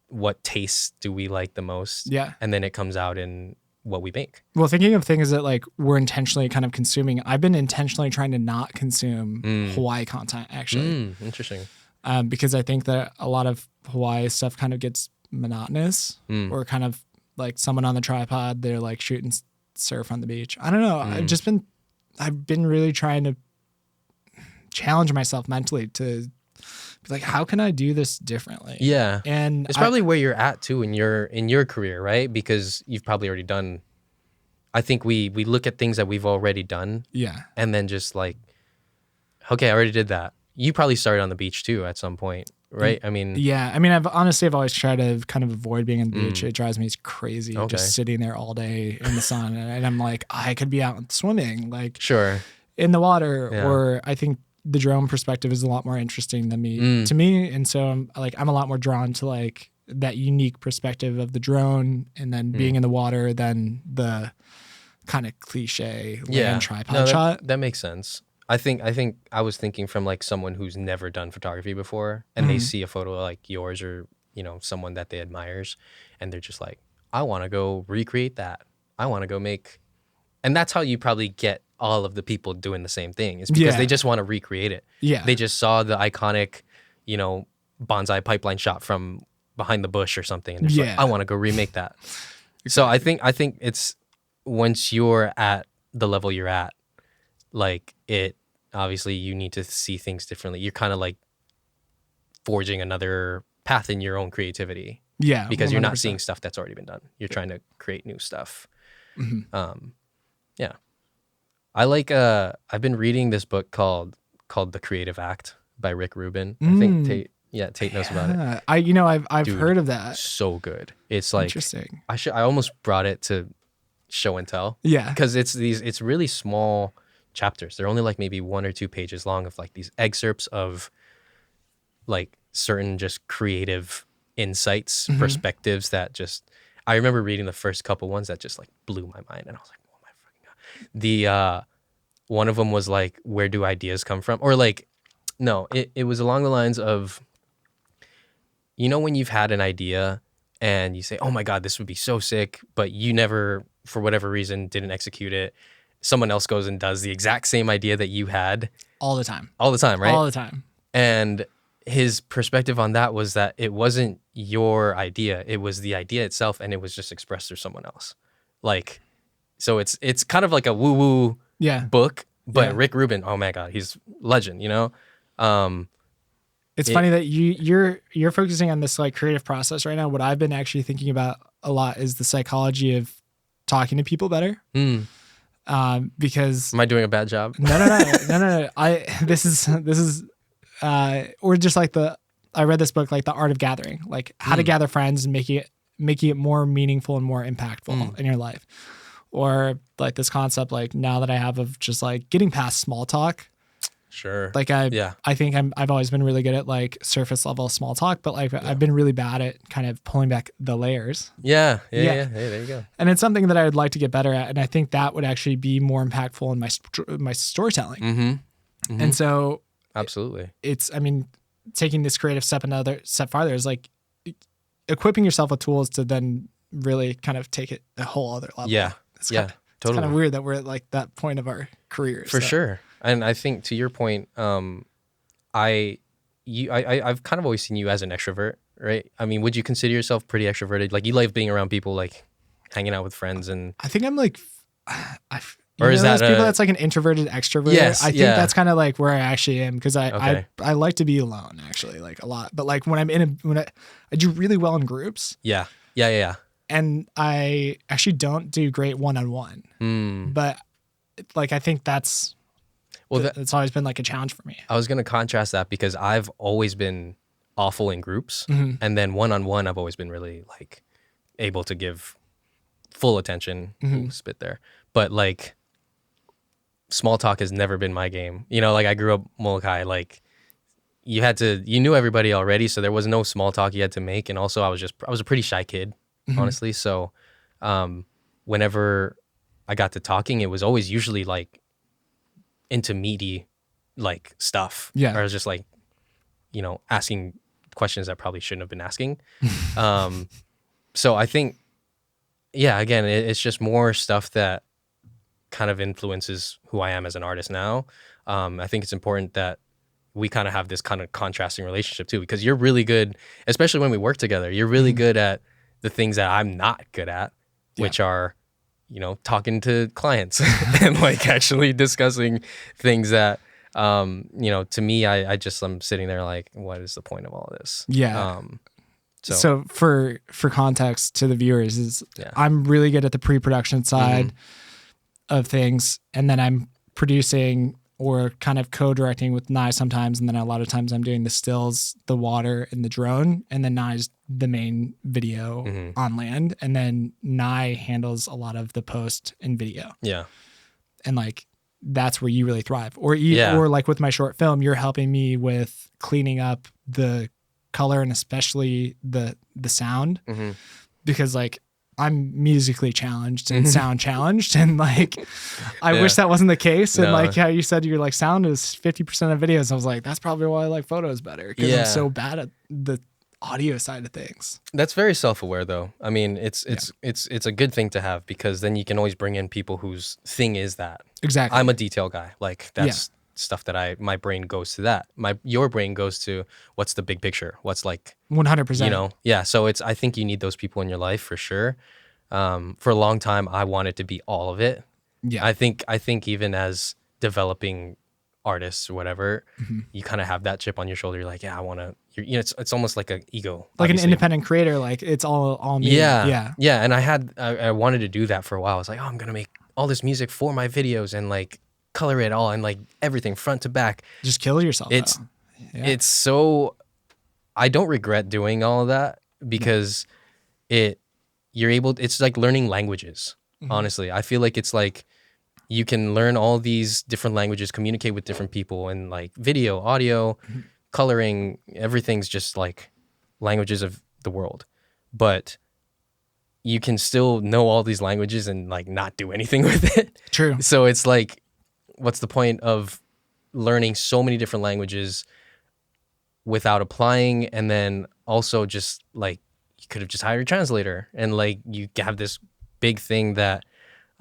what tastes do we like the most? Yeah. And then it comes out in what we make. Well, thinking of things that like we're intentionally kind of consuming, I've been intentionally trying to not consume Hawaii content actually. Interesting. Because I think that a lot of Hawaii stuff kind of gets monotonous or kind of like someone on the tripod, they're like shooting surf on the beach. I don't know. I've been really trying to challenge myself mentally to be like, how can I do this differently? Yeah. And it's probably where you're at too in your career, right? Because you've probably already done, I think we look at things that we've already done. Yeah. And then just like, okay, I already did that. You probably started on the beach too at some point, right? I mean, yeah. I mean, I've always tried to kind of avoid being on the beach. It drives me crazy just sitting there all day in the sun. And I'm like, I could be out swimming, like in the water. Yeah. Or I think the drone perspective is a lot more interesting than to me. And so I'm a lot more drawn to like that unique perspective of the drone and then being in the water than the kind of cliche land tripod shot. That makes sense. I think I was thinking from like someone who's never done photography before and they see a photo like yours or, you know, someone that they admires and they're just like, I want to go recreate that. I want to go make, and that's how you probably get all of the people doing the same thing is because they just want to recreate it. Yeah. They just saw the iconic, you know, bonsai pipeline shot from behind the bush or something. And they're like, I want to go remake that. So I think it's once you're at the level you're at, like it, obviously you need to see things differently. You're kind of like forging another path in your own creativity. Yeah. Because 100%. You're not seeing stuff that's already been done. You're trying to create new stuff. Yeah. I like, I've been reading this book called The Creative Act by Rick Rubin. I think Tate knows about it. I've heard of that. So good. It's like, interesting. I almost brought it to show and tell. Yeah. Because it's really small chapters. They're only like maybe 1 or 2 pages long of like these excerpts of like certain just creative insights, perspectives that just, I remember reading the first couple ones that just like blew my mind. And I was like, oh my fucking God. The, one of them was like, where do ideas come from? Or like, no, it was along the lines of, you know, when you've had an idea and you say, oh my God, this would be so sick, but you never, for whatever reason, didn't execute it. Someone else goes and does the exact same idea that you had. All the time. All the time, right? All the time. And his perspective on that was that it wasn't your idea. It was the idea itself, and it was just expressed through someone else. Like, so it's kind of like a woo-woo book, but Rick Rubin, oh my God, he's legend, you know? It's funny that you're focusing on this like creative process right now. What I've been actually thinking about a lot is the psychology of talking to people better. Because am I doing a bad job? No. This is or just like the I read this book, like The Art of Gathering, like how to gather friends and making it more meaningful and more impactful in your life. Or like this concept, like now that I have of just like getting past small talk. Sure. Like I think I've always been really good at like surface level small talk, but like I've been really bad at kind of pulling back the layers. Yeah. Hey, there you go. And it's something that I would like to get better at. And I think that would actually be more impactful in my storytelling. And so absolutely, I mean, taking this creative step another step farther is like equipping yourself with tools to then really kind of take it a whole other level. Yeah. Totally. It's kind of weird that we're at like that point of our careers. For sure. And I think to your point, I've kind of always seen you as an extrovert, right? I mean, would you consider yourself pretty extroverted? Like you like being around people, like hanging out with friends, and I think I'm like, or is that people that's like an introverted extrovert? Yes, I think that's kind of like where I actually am, because I like to be alone actually, like a lot. But like when I'm I do really well in groups. Yeah. And I actually don't do great one-on-one. But like I think that's always been like a challenge for me. I was gonna contrast that because I've always been awful in groups, and then one-on-one I've always been really like able to give full attention. Spit there, but like small talk has never been my game. You know, like I grew up Molokai, like you knew everybody already, so there was no small talk you had to make. And also I was a pretty shy kid, honestly. So whenever I got to talking, it was always usually like into meaty like stuff. Yeah. Or I was just like, you know, asking questions that probably shouldn't have been asking. So I think, yeah, again, it's just more stuff that kind of influences who I am as an artist now. I think it's important that we kind of have this kind of contrasting relationship too, because you're really good, especially when we work together, you're really good at the things that I'm not good at, which are, you know, talking to clients and like actually discussing things that, you know, to me, I'm sitting there like, what is the point of all this? Yeah. So for context to the viewers is I'm really good at the pre-production side of things. And then I'm producing or kind of co-directing with Nye sometimes. And then a lot of times I'm doing the stills, the water, and the drone. And then Nye's the main video on land. And then Nye handles a lot of the post and video. Yeah. And like, that's where you really thrive. Or like with my short film, you're helping me with cleaning up the color and especially the sound, because like I'm musically challenged and sound challenged, and like I wish that wasn't the case. And like how you said your like sound is 50% of videos, I was like, that's probably why I like photos better, because I'm so bad at the audio side of things. That's very self-aware though. I mean, it's a good thing to have, because then you can always bring in people whose thing is that. Exactly. I'm a detail guy. Like that's stuff that my brain goes to that. Your brain goes to what's the big picture? What's like 100%. You know? Yeah. So I think you need those people in your life for sure. For a long time, I wanted to be all of it. Yeah. I think even as developing artists or whatever, you kind of have that chip on your shoulder. You're like, yeah, I want to. You know, it's almost like an ego, like obviously. An independent creator. Like it's all me. Yeah. And I wanted to do that for a while. I was like, oh, I'm gonna make all this music for my videos and like color it all and like everything front to back. Just kill yourself. It's so. I don't regret doing all of that, because it's like learning languages. Honestly, I feel like it's like you can learn all these different languages, communicate with different people, and like video, audio, coloring, everything's just like languages of the world. But you can still know all these languages and like not do anything with it. True. So it's like, what's the point of learning so many different languages without applying? And then also just like, you could have just hired a translator, and like you have this big thing that,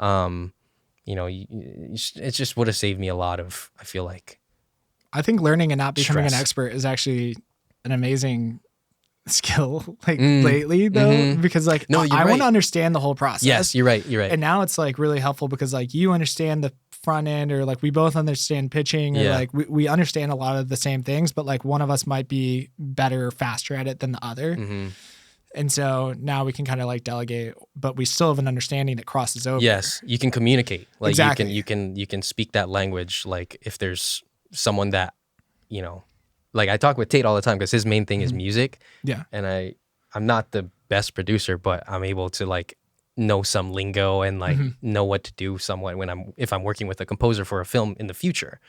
you know, it just would have saved me a lot of, I feel like. I think learning and not becoming an expert is actually an amazing skill, like lately though, because like I want to understand the whole process. Yes, you're right. And now it's like really helpful, because like you understand the front end, or like we both understand pitching, or like we understand a lot of the same things, but like one of us might be better or faster at it than the other. And so now we can kind of like delegate, but we still have an understanding that crosses over. Yes, you can communicate. Like exactly. You can speak that language. Like if there's someone that, you know, like I talk with Tate all the time because his main thing is music. Yeah. And I'm not the best producer, but I'm able to like know some lingo and like know what to do somewhat if I'm working with a composer for a film in the future.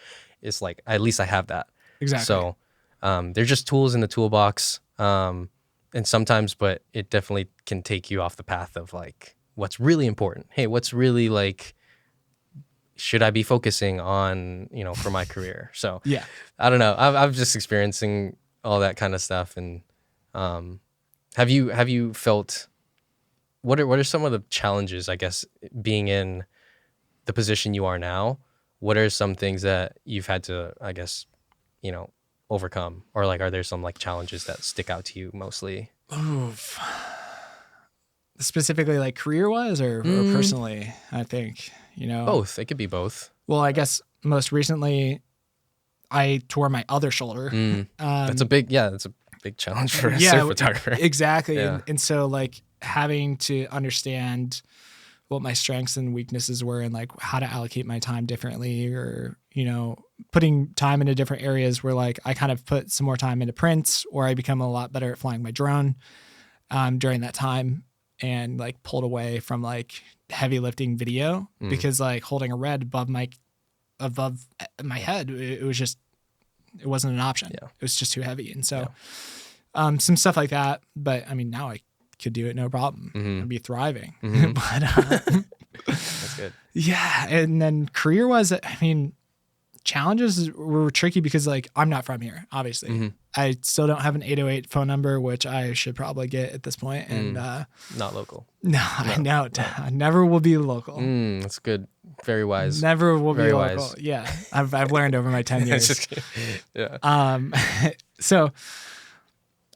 It's like at least I have that. Exactly. So they're just tools in the toolbox. And sometimes, but it definitely can take you off the path of like what's really important. Hey, what's really like, should I be focusing on, for my career? So Yeah. I don't know. I'm just experiencing all that kind of stuff. And have you felt, what are some of the challenges, I guess, being in the position you are now? What are some things that you've had to, I guess, overcome, or like, are there some like challenges that stick out to you mostly? Oof. Specifically like career wise or personally, I think, Both. It could be both. Well, I guess most recently I tore my other shoulder. That's a big challenge for a surf photographer. Exactly. Yeah. And so like having to understand what my strengths and weaknesses were and like how to allocate my time differently, or, putting time into different areas where like I kind of put some more time into prints, or I become a lot better at flying my drone during that time, and like pulled away from like heavy lifting video because like holding a red above my head, it wasn't an option. Yeah. It was just too heavy. And so some stuff like that, but I mean, now I could do it no problem. I'd be thriving. But that's good. Yeah. And then career wise, I mean, challenges were tricky because like I'm not from here, obviously. I still don't have an 808 phone number, which I should probably get at this point. And not local. No, I know. I never will be local. That's good. Very wise. Never will Very be wise. local. Yeah. I've learned over my 10 years. Yeah. So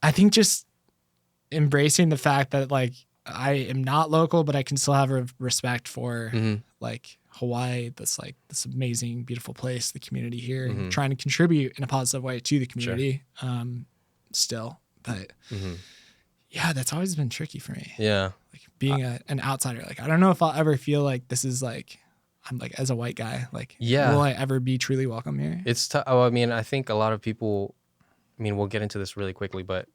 I think just embracing the fact that like I am not local, but I can still have a respect for like Hawaii, this amazing, beautiful place, the community here, and trying to contribute in a positive way to the community. Still, but yeah, that's always been tricky for me. Yeah, like being an outsider. Like I don't know if I'll ever feel like this is like I'm like as a white guy. Like, will I ever be truly welcome here? It's tough. I mean, I think a lot of people. I mean, we'll get into this really quickly, but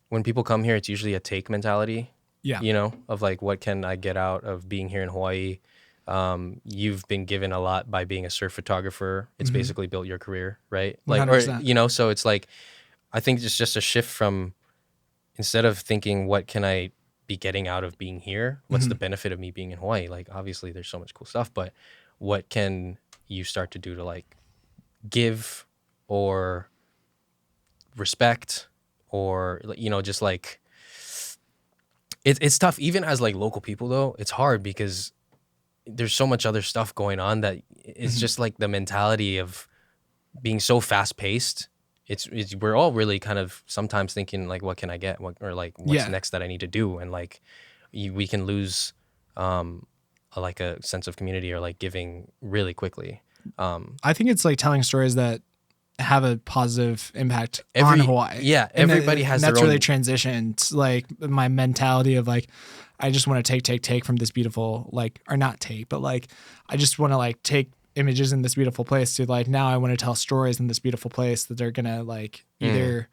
when people come here, it's usually a take mentality. Yeah, of like, what can I get out of being here in Hawaii? You've been given a lot by being a surf photographer. It's basically built your career, right? Like, 100%. or so it's like, I think it's just a shift from, instead of thinking, what can I be getting out of being here? What's the benefit of me being in Hawaii? Like, obviously there's so much cool stuff, but what can you start to do to like give or respect, or, just like, it's tough. Even as like local people though, it's hard because there's so much other stuff going on that it's just like the mentality of being so fast paced. It's we're all really kind of sometimes thinking like, what can I get? Or like, what's next that I need to do? And like, we can lose like a sense of community or like giving really quickly. I think it's like telling stories that have a positive impact on Hawaii. Yeah, everybody has their own. That's really transitioned. Like my mentality of like, I just want to take from this beautiful, like, or not take, but like, I just want to like take images in this beautiful place to like, now I want to tell stories in this beautiful place that they're going to like either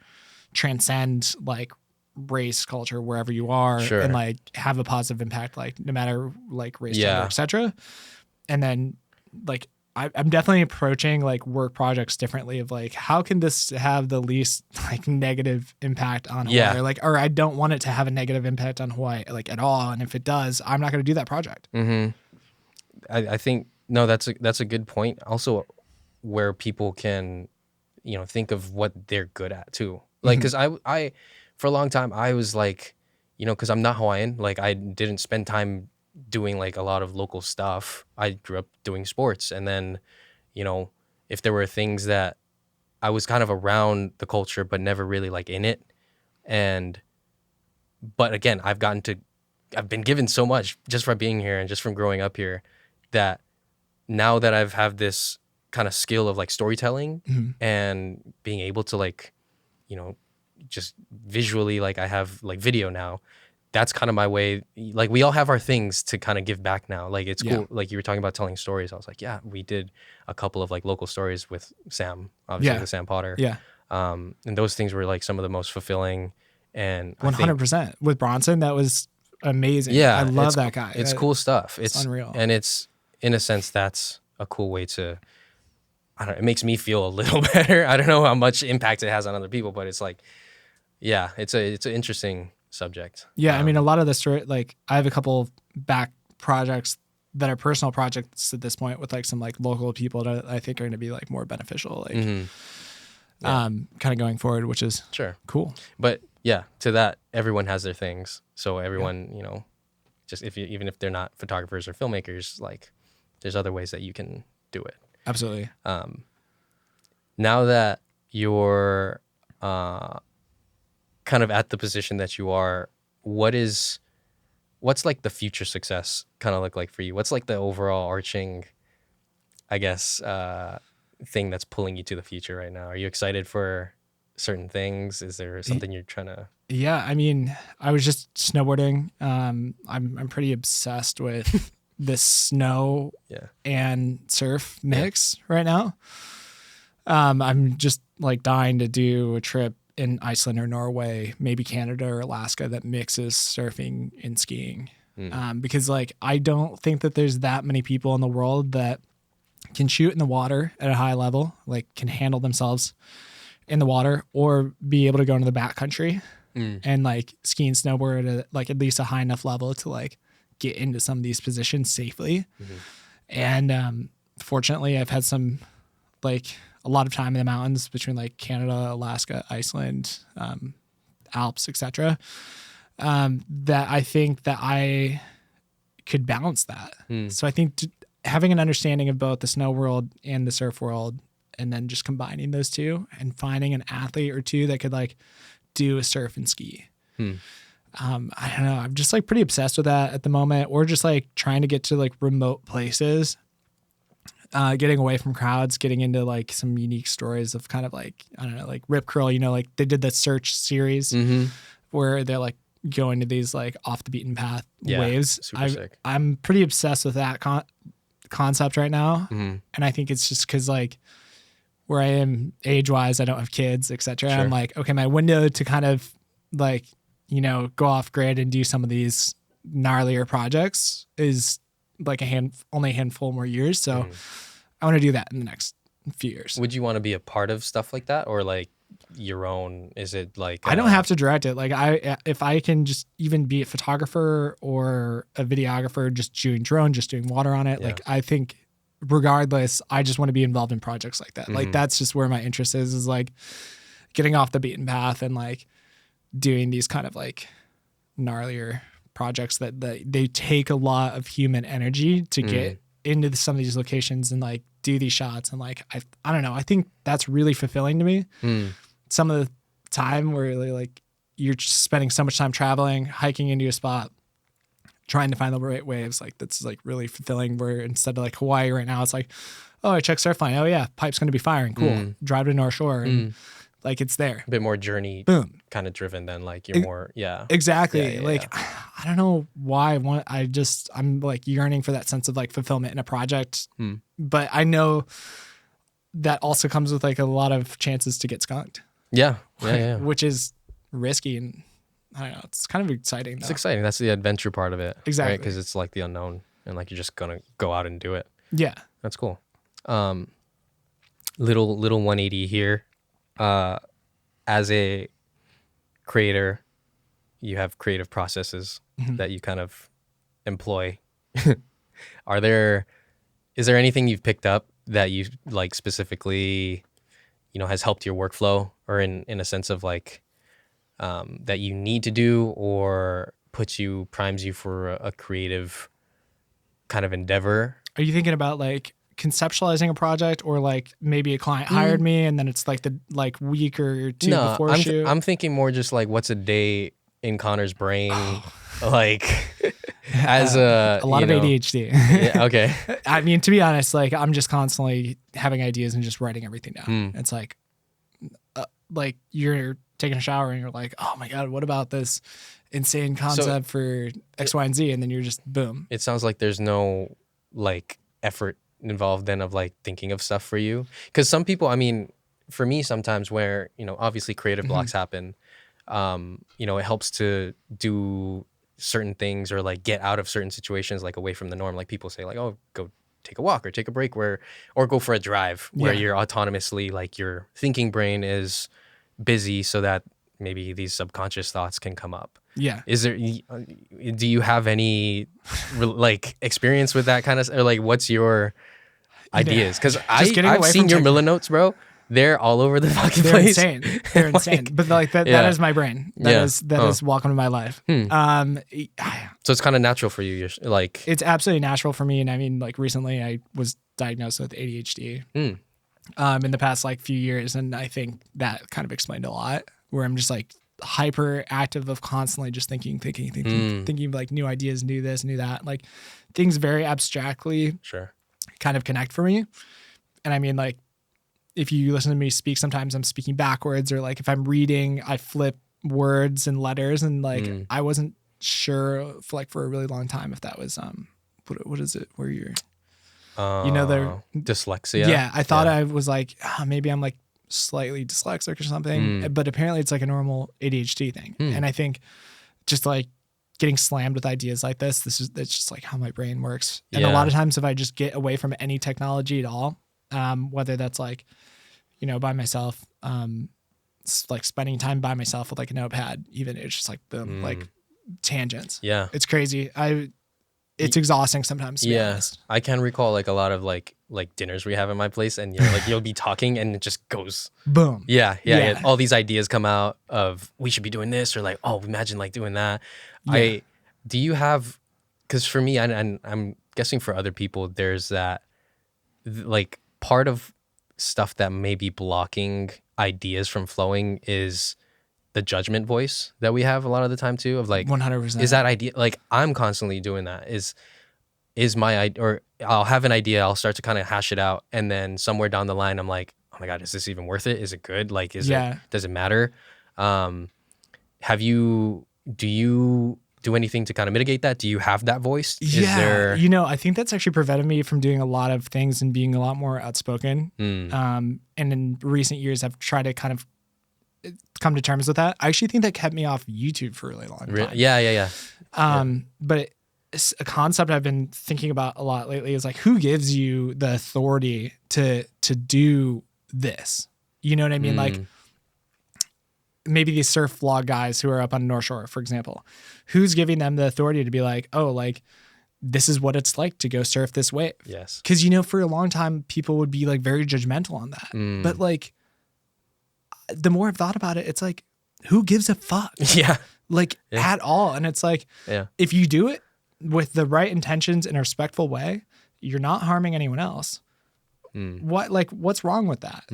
transcend like race, culture, wherever you are, and like have a positive impact, like no matter like race, gender, etc. And then like, I'm definitely approaching like work projects differently of like, how can this have the least like negative impact on Hawaii? Or I don't want it to have a negative impact on Hawaii like at all. And if it does, I'm not going to do that project. I think, no, that's a good point. Also where people can, think of what they're good at too. Like, cause I, for a long time I was like, cause I'm not Hawaiian. Like I didn't spend time doing like a lot of local stuff. I grew up doing sports, and then if there were things that I was kind of around the culture but never really like in it, but again I've been given so much just from being here and just from growing up here, that now that I've have this kind of skill of like storytelling and being able to like just visually, like I have like video now, that's kind of my way. Like we all have our things to kind of give back now. Like it's Yeah. cool. Like you were talking about telling stories. I was like, yeah, we did a couple of like local stories with Sam, obviously with Sam Potter. Yeah. And those things were like some of the most fulfilling. And I think 100% with Bronson. That was amazing. Yeah, I love that guy. It's cool stuff. It's unreal. And it's, in a sense, that's a cool way to, I don't know, it makes me feel a little better. I don't know how much impact it has on other people, but it's like, yeah, it's an interesting subject. Yeah, I mean, a lot of the story, like I have a couple back projects that are personal projects at this point with like some like local people that I think are going to be like more beneficial, like kind of going forward, which is cool. But yeah, to that, everyone has their things. So everyone, you know, just even if they're not photographers or filmmakers, like there's other ways that you can do it. Absolutely. Now that you're kind of at the position that you are, what's like the future success kind of look like for you? What's like the overall arching, I guess, thing that's pulling you to the future right now? Are you excited for certain things? Is there something you're trying to? Yeah, I mean, I was just snowboarding. I'm pretty obsessed with this snow and surf mix right now. I'm just like dying to do a trip in Iceland or Norway, maybe Canada or Alaska that mixes surfing and skiing. Because like I don't think that there's that many people in the world that can shoot in the water at a high level, like can handle themselves in the water or be able to go into the backcountry and like ski and snowboard at like at least a high enough level to like get into some of these positions safely. And fortunately, I've had some like a lot of time in the mountains between like Canada, Alaska, Iceland, Alps, etc. That I think that I could balance that. So I think having an understanding of both the snow world and the surf world, and then just combining those two and finding an athlete or two that could like do a surf and ski. I don't know. I'm just like pretty obsessed with that at the moment, or just like trying to get to like remote places, getting away from crowds, getting into like some unique stories of kind of like, I don't know, like Rip Curl, you know, like they did that Search series where they're like going to these like off the beaten path waves. Super sick. I'm pretty obsessed with that concept right now. And I think it's just because like where I am age wise, I don't have kids, etc. I'm like, okay, my window to kind of like, you know, go off grid and do some of these gnarlier projects is like only a handful more years. So I want to do that in the next few years. Would you want to be a part of stuff like that, or like your own? Is it like I don't have to direct it. Like if I can just even be a photographer or a videographer, just shooting drone, just doing water on it. Like I think regardless, I just want to be involved in projects like that. Like that's just where my interest is like getting off the beaten path and like doing these kind of like gnarlier projects that they take a lot of human energy to get into some of these locations and like do these shots. And like, I don't know, I think that's really fulfilling to me. Some of the time where like you're just spending so much time traveling, hiking into a spot, trying to find the right waves. Like that's like really fulfilling, where instead of like Hawaii right now, it's like, oh, I checked Surfline. Oh yeah, pipe's going to be firing. Cool. Drive to North Shore and like it's there. A bit more journey kind of driven than like you're more, Exactly. I don't know why I'm like yearning for that sense of like fulfillment in a project. But I know that also comes with like a lot of chances to get skunked. Yeah. Which is risky, and I don't know, it's kind of exciting though. It's exciting. That's the adventure part of it. Exactly. Right? Because it's like the unknown and like you're just going to go out and do it. Yeah. That's cool. Little 180 here. As a creator, you have creative processes that you kind of employ. Is there anything you've picked up that you like specifically, you know, has helped your workflow, or in a sense of like that you need to do, or primes you for a creative kind of endeavor? Are you thinking about like conceptualizing a project, or like maybe a client hired me and then it's like the like week or two before shoot? I'm thinking more just like what's a day in Connor's brain like as a lot of ADHD. Yeah, okay. I mean, to be honest, like I'm just constantly having ideas and just writing everything down. It's like you're taking a shower and you're like, oh my God, what about this insane concept for X, Y, and Z, and then you're just boom. It sounds like there's no like effort involved then of like thinking of stuff for you. Because some people, I mean, for me sometimes where, you know, obviously creative blocks happen, you know, it helps to do certain things or like get out of certain situations, like away from the norm. Like people say like, oh, go take a walk or take a break or go for a drive where you're autonomously, like your thinking brain is busy so that maybe these subconscious thoughts can come up. Yeah. Do you have any like experience with that kind of, or like what's your ideas? Because I've seen your Miller notes, bro. They're all over the fucking place. They're insane. They're insane. But like that is my brain. That is welcome to my life. So it's kind of natural for you. You're like, it's absolutely natural for me. And I mean, like recently I was diagnosed with ADHD in the past like few years. And I think that kind of explained a lot, where I'm just like hyper active of constantly just thinking of like new ideas, new this, new that, like things very abstractly kind of connect for me. And I mean, like, if you listen to me speak, sometimes I'm speaking backwards, or like if I'm reading, I flip words and letters, and like I wasn't sure for a really long time if that was what is it where you're you know, the dyslexia. Yeah, I thought I was like maybe I'm like slightly dyslexic or something, but apparently it's like a normal ADHD thing. And I think just like getting slammed with ideas like this it's just like how my brain works. And a lot of times if I just get away from any technology at all, whether that's like, you know, by myself, like spending time by myself with like a notepad, even it's just like boom, like tangents. Yeah. It's crazy. It's exhausting sometimes, to be honest. I can recall like a lot of like dinners we have in my place, and you're like, you'll be talking and it just goes boom. Yeah. All these ideas come out of we should be doing this, or like, oh, imagine like doing that. Do you have, because for me, and I'm guessing for other people, there's that like part of stuff that may be blocking ideas from flowing is the judgment voice that we have a lot of the time too, of like 100%. Is that idea, like I'm constantly doing that, is my idea, or I'll have an idea, I'll start to kind of hash it out, and then somewhere down the line I'm like, oh my God, is this even worth it? Is it good? Like, does it matter? Do you do anything to kind of mitigate that? Do you have that voice? You know, I think that's actually prevented me from doing a lot of things and being a lot more outspoken. And in recent years, I've tried to kind of come to terms with that. I actually think that kept me off YouTube for a really long time. Yeah. But it's a concept I've been thinking about a lot lately is like, who gives you the authority to do this? You know what I mean? Like, maybe these surf vlog guys who are up on North Shore, for example, who's giving them the authority to be like, oh, like, this is what it's like to go surf this wave. Yes. Because, you know, for a long time, people would be like very judgmental on that. But like, the more I've thought about it, it's like, who gives a fuck? Yeah. Like at all. And it's like, if you do it with the right intentions in a respectful way, you're not harming anyone else. What's wrong with that?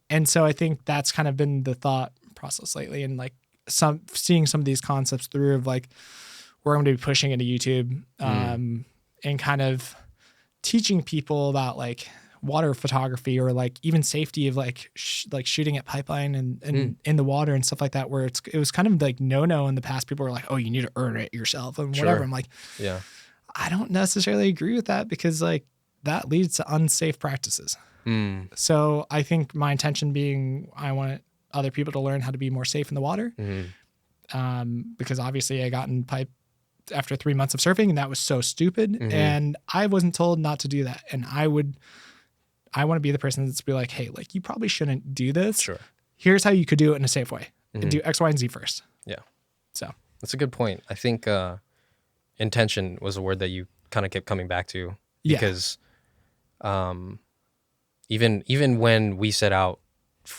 And so I think that's kind of been the thought process lately, and like seeing some of these concepts through of like where I'm going to be pushing into YouTube, and kind of teaching people about like water photography, or like even safety of like shooting at pipeline and in the water and stuff like that, where it was kind of like no in the past. People were like, oh, you need to earn it yourself and whatever. I'm like, I don't necessarily agree with that, because like that leads to unsafe practices. So I think my intention being, I want other people to learn how to be more safe in the water. Because obviously I got in pipe after 3 months of surfing, and that was so stupid. And I wasn't told not to do that. And I want to be the person that's be like, hey, like, you probably shouldn't do this. Sure. Here's how you could do it in a safe way. And do X, Y, and Z first. Yeah. So that's a good point. I think intention was a word that you kind of kept coming back to, because even when we set out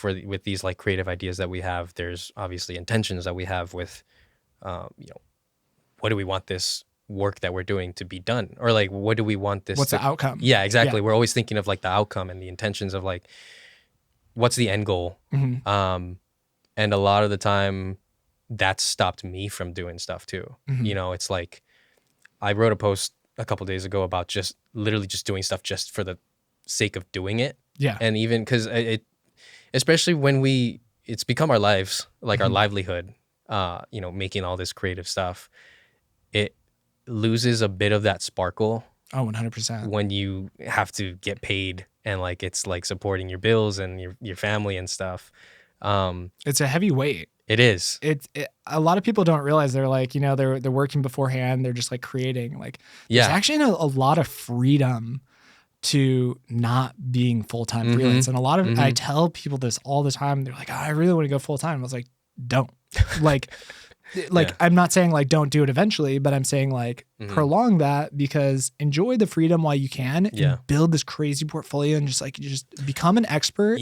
with these like creative ideas that we have, there's obviously intentions that we have with, what do we want this work that we're doing to be done, or like, what do we want this? What's the outcome? Yeah, exactly. We're always thinking of like the outcome and the intentions of like, what's the end goal? And a lot of the time that's stopped me from doing stuff too. You know, it's like, I wrote a post a couple days ago about just literally just doing stuff just for the sake of doing it. Yeah. And even because especially when it's become our lives, like our livelihood. making all this creative stuff, it loses a bit of that sparkle. Oh, 100%. When you have to get paid and like it's like supporting your bills and your family and stuff. It's a heavy weight. It is. A lot of people don't realize they're like, they're working beforehand. They're just like creating. Like, there's actually a lot of freedom to not being full-time freelance. And a lot of, I tell people this all the time. They're like, oh, I really want to go full-time. I was like, don't. Like, I'm not saying like don't do it eventually, but I'm saying like prolong that, because enjoy the freedom while you can and build this crazy portfolio and just become an expert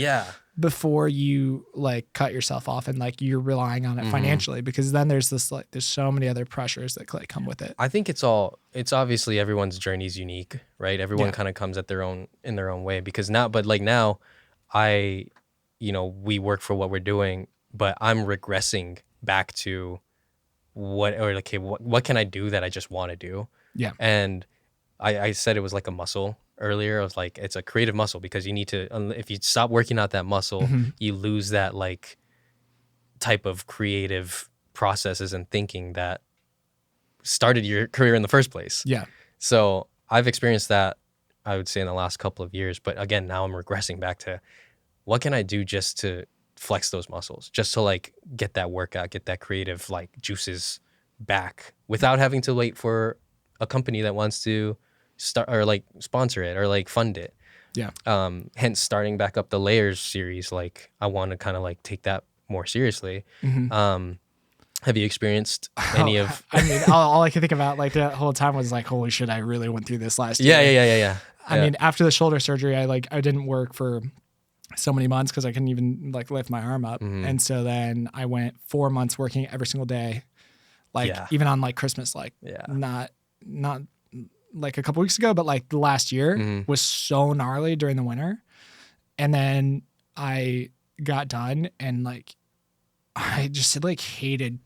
before you like cut yourself off and like you're relying on it financially, because then there's so many other pressures that like come with it. I think it's obviously everyone's journey is unique, right? Everyone kind of comes at in their own way, because now we work for what we're doing, but I'm regressing back to what can I do that I just want to do? Yeah. And I said it was like a muscle earlier. I was like, it's a creative muscle, because you need to, if you stop working out that muscle, you lose that like type of creative processes and thinking that started your career in the first place. Yeah. So I've experienced that, I would say, in the last couple of years. But again, now I'm regressing back to what can I do just to flex those muscles, just to like get that workout, get that creative like juices back without having to wait for a company that wants to start or like sponsor it or like fund it. Yeah. Hence starting back up the Layers series. Like I want to kind of like take that more seriously. Have you experienced any of? I mean, all I can think about like that whole time was like, holy shit, I really went through this last year. Yeah. I mean, after the shoulder surgery, I didn't work for so many months because I couldn't even like lift my arm up. And so then I went 4 months working every single day, like even on like Christmas, like not like a couple weeks ago, but like the last year was so gnarly during the winter. And then I got done and like, I just like hated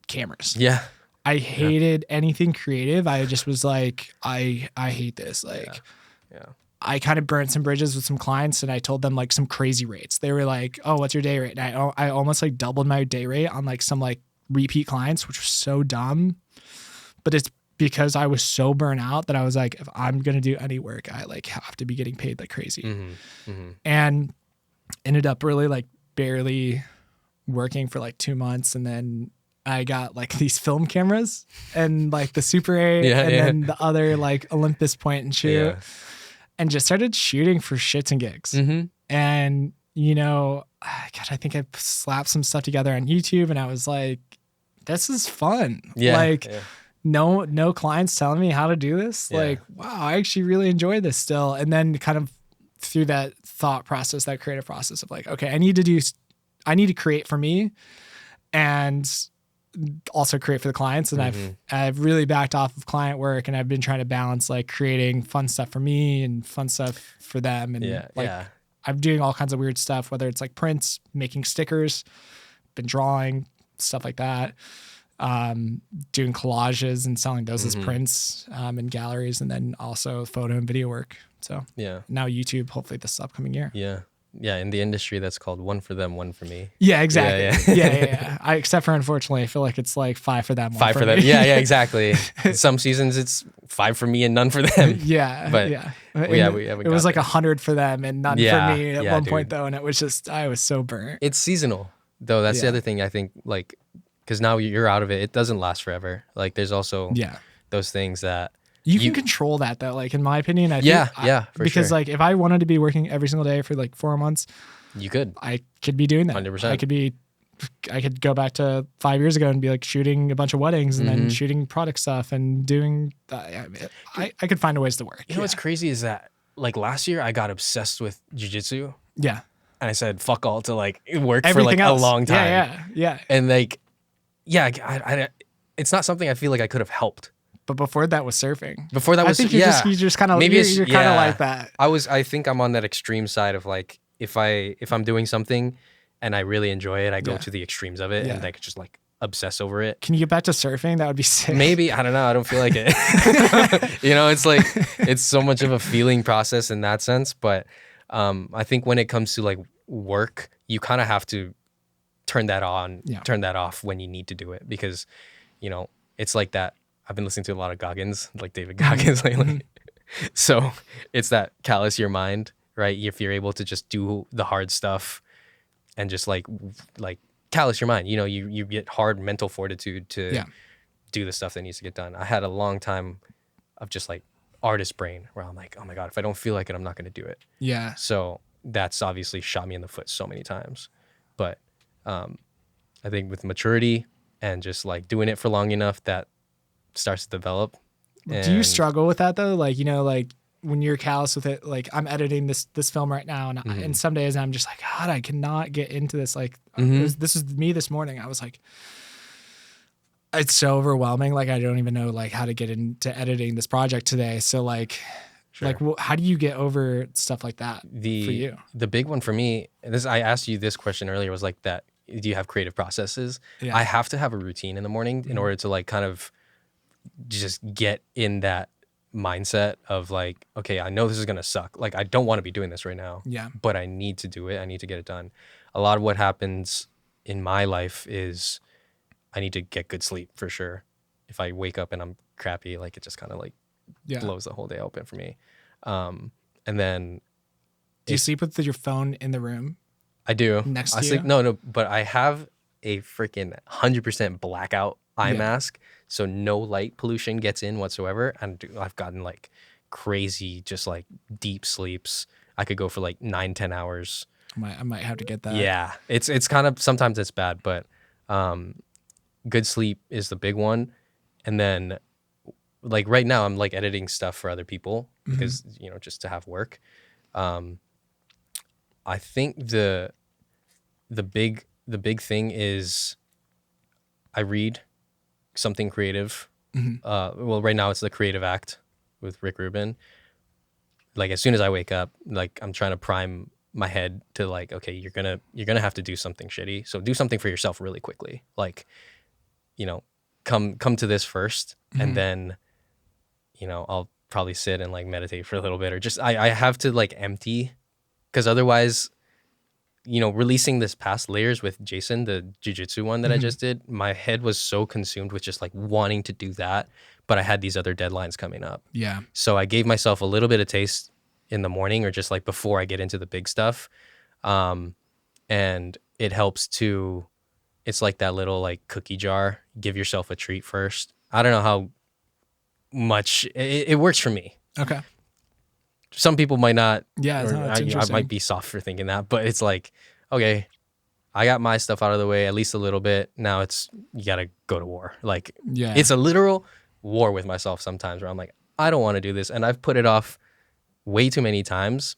cameras. Yeah. I hated anything creative. I just was like, I hate this. Like, I kind of burnt some bridges with some clients and I told them like some crazy rates. They were like, oh, what's your day rate? And I almost like doubled my day rate on like some like repeat clients, which was so dumb. But it's because I was so burnt out that I was like, if I'm going to do any work, I like have to be getting paid like crazy. And ended up really like barely working for like 2 months. And then I got like these film cameras and like the Super 8 then the other like Olympus point and shoot. And just started shooting for shits and gigs. And, God, I think I slapped some stuff together on YouTube and I was like, this is fun. No clients telling me how to do this. Like, wow, I actually really enjoy this still. And then kind of through that thought process, that creative process of like, okay, I need to create for me and also create for the clients. And I've really backed off of client work and I've been trying to balance like creating fun stuff for me and fun stuff for them. And I'm doing all kinds of weird stuff, whether it's like prints, making stickers, been drawing, stuff like that. Doing collages and selling those as prints in galleries, and then also photo and video work. So now YouTube, hopefully this upcoming year. Yeah, in the industry, that's called one for them, one for me. Yeah, exactly. Yeah. Except for, unfortunately, I feel like it's like 5 for them, 1 for them. Yeah, exactly. Some seasons it's 5 for me and none for them. But it was like 100 for them and none for me at one point though, and it was just I was so burnt. It's seasonal though. That's the other thing I think, like, because now you're out of it. It doesn't last forever. Like there's also those things that. You can control that though, like in my opinion. I think, because like if I wanted to be working every single day for like 4 months, you could. I could be doing that. 100%. I could go back to 5 years ago and be like shooting a bunch of weddings and then shooting product stuff and doing. I could find ways to work. You know what's crazy is that like last year I got obsessed with jiu-jitsu. Yeah. And I said fuck all to like work everything for like a long time. Yeah. And like, I it's not something I feel like I could have helped. But before that was surfing. I think you're just kind of maybe you're kind of like that. I think I'm on that extreme side of like if I'm doing something and I really enjoy it, I go to the extremes of it and I could just like obsess over it. Can you get back to surfing? That would be sick. Maybe, I don't know. I don't feel like it. It's like it's so much of a feeling process in that sense. But I think when it comes to like work, you kind of have to turn that on, Yeah. turn that off when you need to do it, because, you know, it's like that. I've been listening to a lot of Goggins, like David Goggins lately. So it's that callous your mind, right? If you're able to just do the hard stuff and just like callous your mind, you know, you get hard mental fortitude to do the stuff that needs to get done. I had a long time of just like artist brain where I'm like, oh my God, if I don't feel like it, I'm not going to do it. Yeah. So that's obviously shot me in the foot so many times. But I think with maturity and just like doing it for long enough, that starts to develop. Do you struggle with that though? Like, you know, like when you're callous with it, like I'm editing this film right now, and some days I'm just like, God, I cannot get into this. Like, this is me this morning. I was like, it's so overwhelming. Like, I don't even know like how to get into editing this project today. So like, how do you get over stuff like that for you? The big one for me, and I asked you this question earlier, was like that. Do you have creative processes? Yeah. I have to have a routine in the morning in order to like kind of just get in that mindset of like, okay, I know this is going to suck. Like, I don't want to be doing this right now, but I need to do it. I need to get it done. A lot of what happens in my life is I need to get good sleep for sure. If I wake up and I'm crappy, like it just kind of like blows the whole day open for me. And then do you sleep with your phone in the room? I do. Next to sleep, you? No, but I have a freaking 100% blackout eye mask, so no light pollution gets in whatsoever. And I've gotten like crazy, just like deep sleeps. I could go for like 9-10 hours. I might have to get that. Yeah, it's kind of, sometimes it's bad, but good sleep is the big one. And then like right now I'm like editing stuff for other people because you know, just to have work. I think the big thing is I read something creative. Well, right now it's The Creative Act with Rick Rubin. Like as soon as I wake up, like I'm trying to prime my head to like, okay, you're gonna have to do something shitty. So do something for yourself really quickly. Like, you know, come to this first, and then, you know, I'll probably sit and like meditate for a little bit, or just I have to like empty, because otherwise, you know, releasing this past Layers with Jason, the jiu-jitsu one that I just did, my head was so consumed with just like wanting to do that, but I had these other deadlines coming up. Yeah. So I gave myself a little bit of taste in the morning, or just like before I get into the big stuff. And it helps to, it's like that little like cookie jar, give yourself a treat first. I don't know how much it works for me. Okay. Some people might not. Yeah, I might be soft for thinking that, but it's like, okay, I got my stuff out of the way at least a little bit. Now it's, you got to go to war. Like, it's a literal war with myself sometimes, where I'm like, I don't want to do this. And I've put it off way too many times.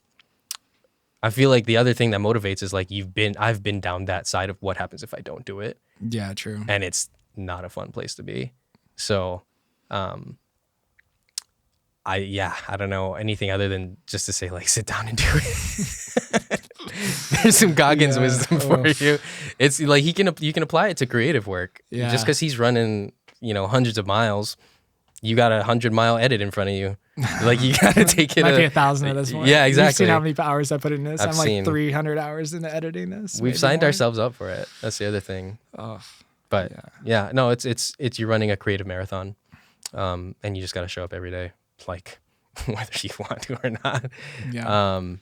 I feel like the other thing that motivates is like, I've been down that side of what happens if I don't do it. Yeah, true. And it's not a fun place to be. So, I don't know anything other than just to say like, sit down and do it. There's some Goggins wisdom for you. It's like you can apply it to creative work. Yeah. Just because he's running, you know, hundreds of miles, you got a 100-mile edit in front of you. Like you got to take it. Might be 1,000 at this point. Yeah, exactly. You've seen how many hours I put in this. I've I'm like seen 300 hours into editing this. We've signed ourselves up for it. That's the other thing. Oh, but yeah, no, it's you're running a creative marathon, and you just got to show up every day, like whether you want to or not. Yeah.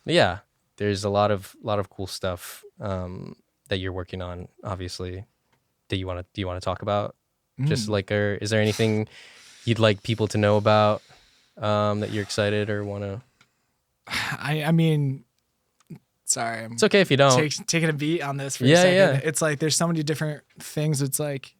Yeah, there's a lot of cool stuff that you're working on, obviously, that do you want to talk about? Just like, or is there anything you'd like people to know about that you're excited or want to? I mean, sorry, it's okay if you don't. Taking a beat on this for a second. Yeah. It's like there's so many different things. It's like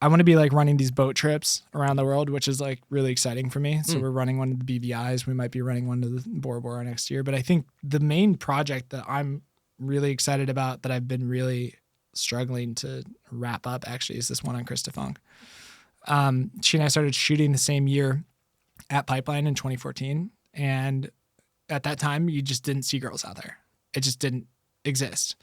I want to be like running these boat trips around the world, which is like really exciting for me. So we're running one to the BVIs. We might be running one to the Bora Bora next year. But I think the main project that I'm really excited about, that I've been really struggling to wrap up, actually, is this one on Christa Funk. She and I started shooting the same year at Pipeline in 2014. And at that time, you just didn't see girls out there. It just didn't exist.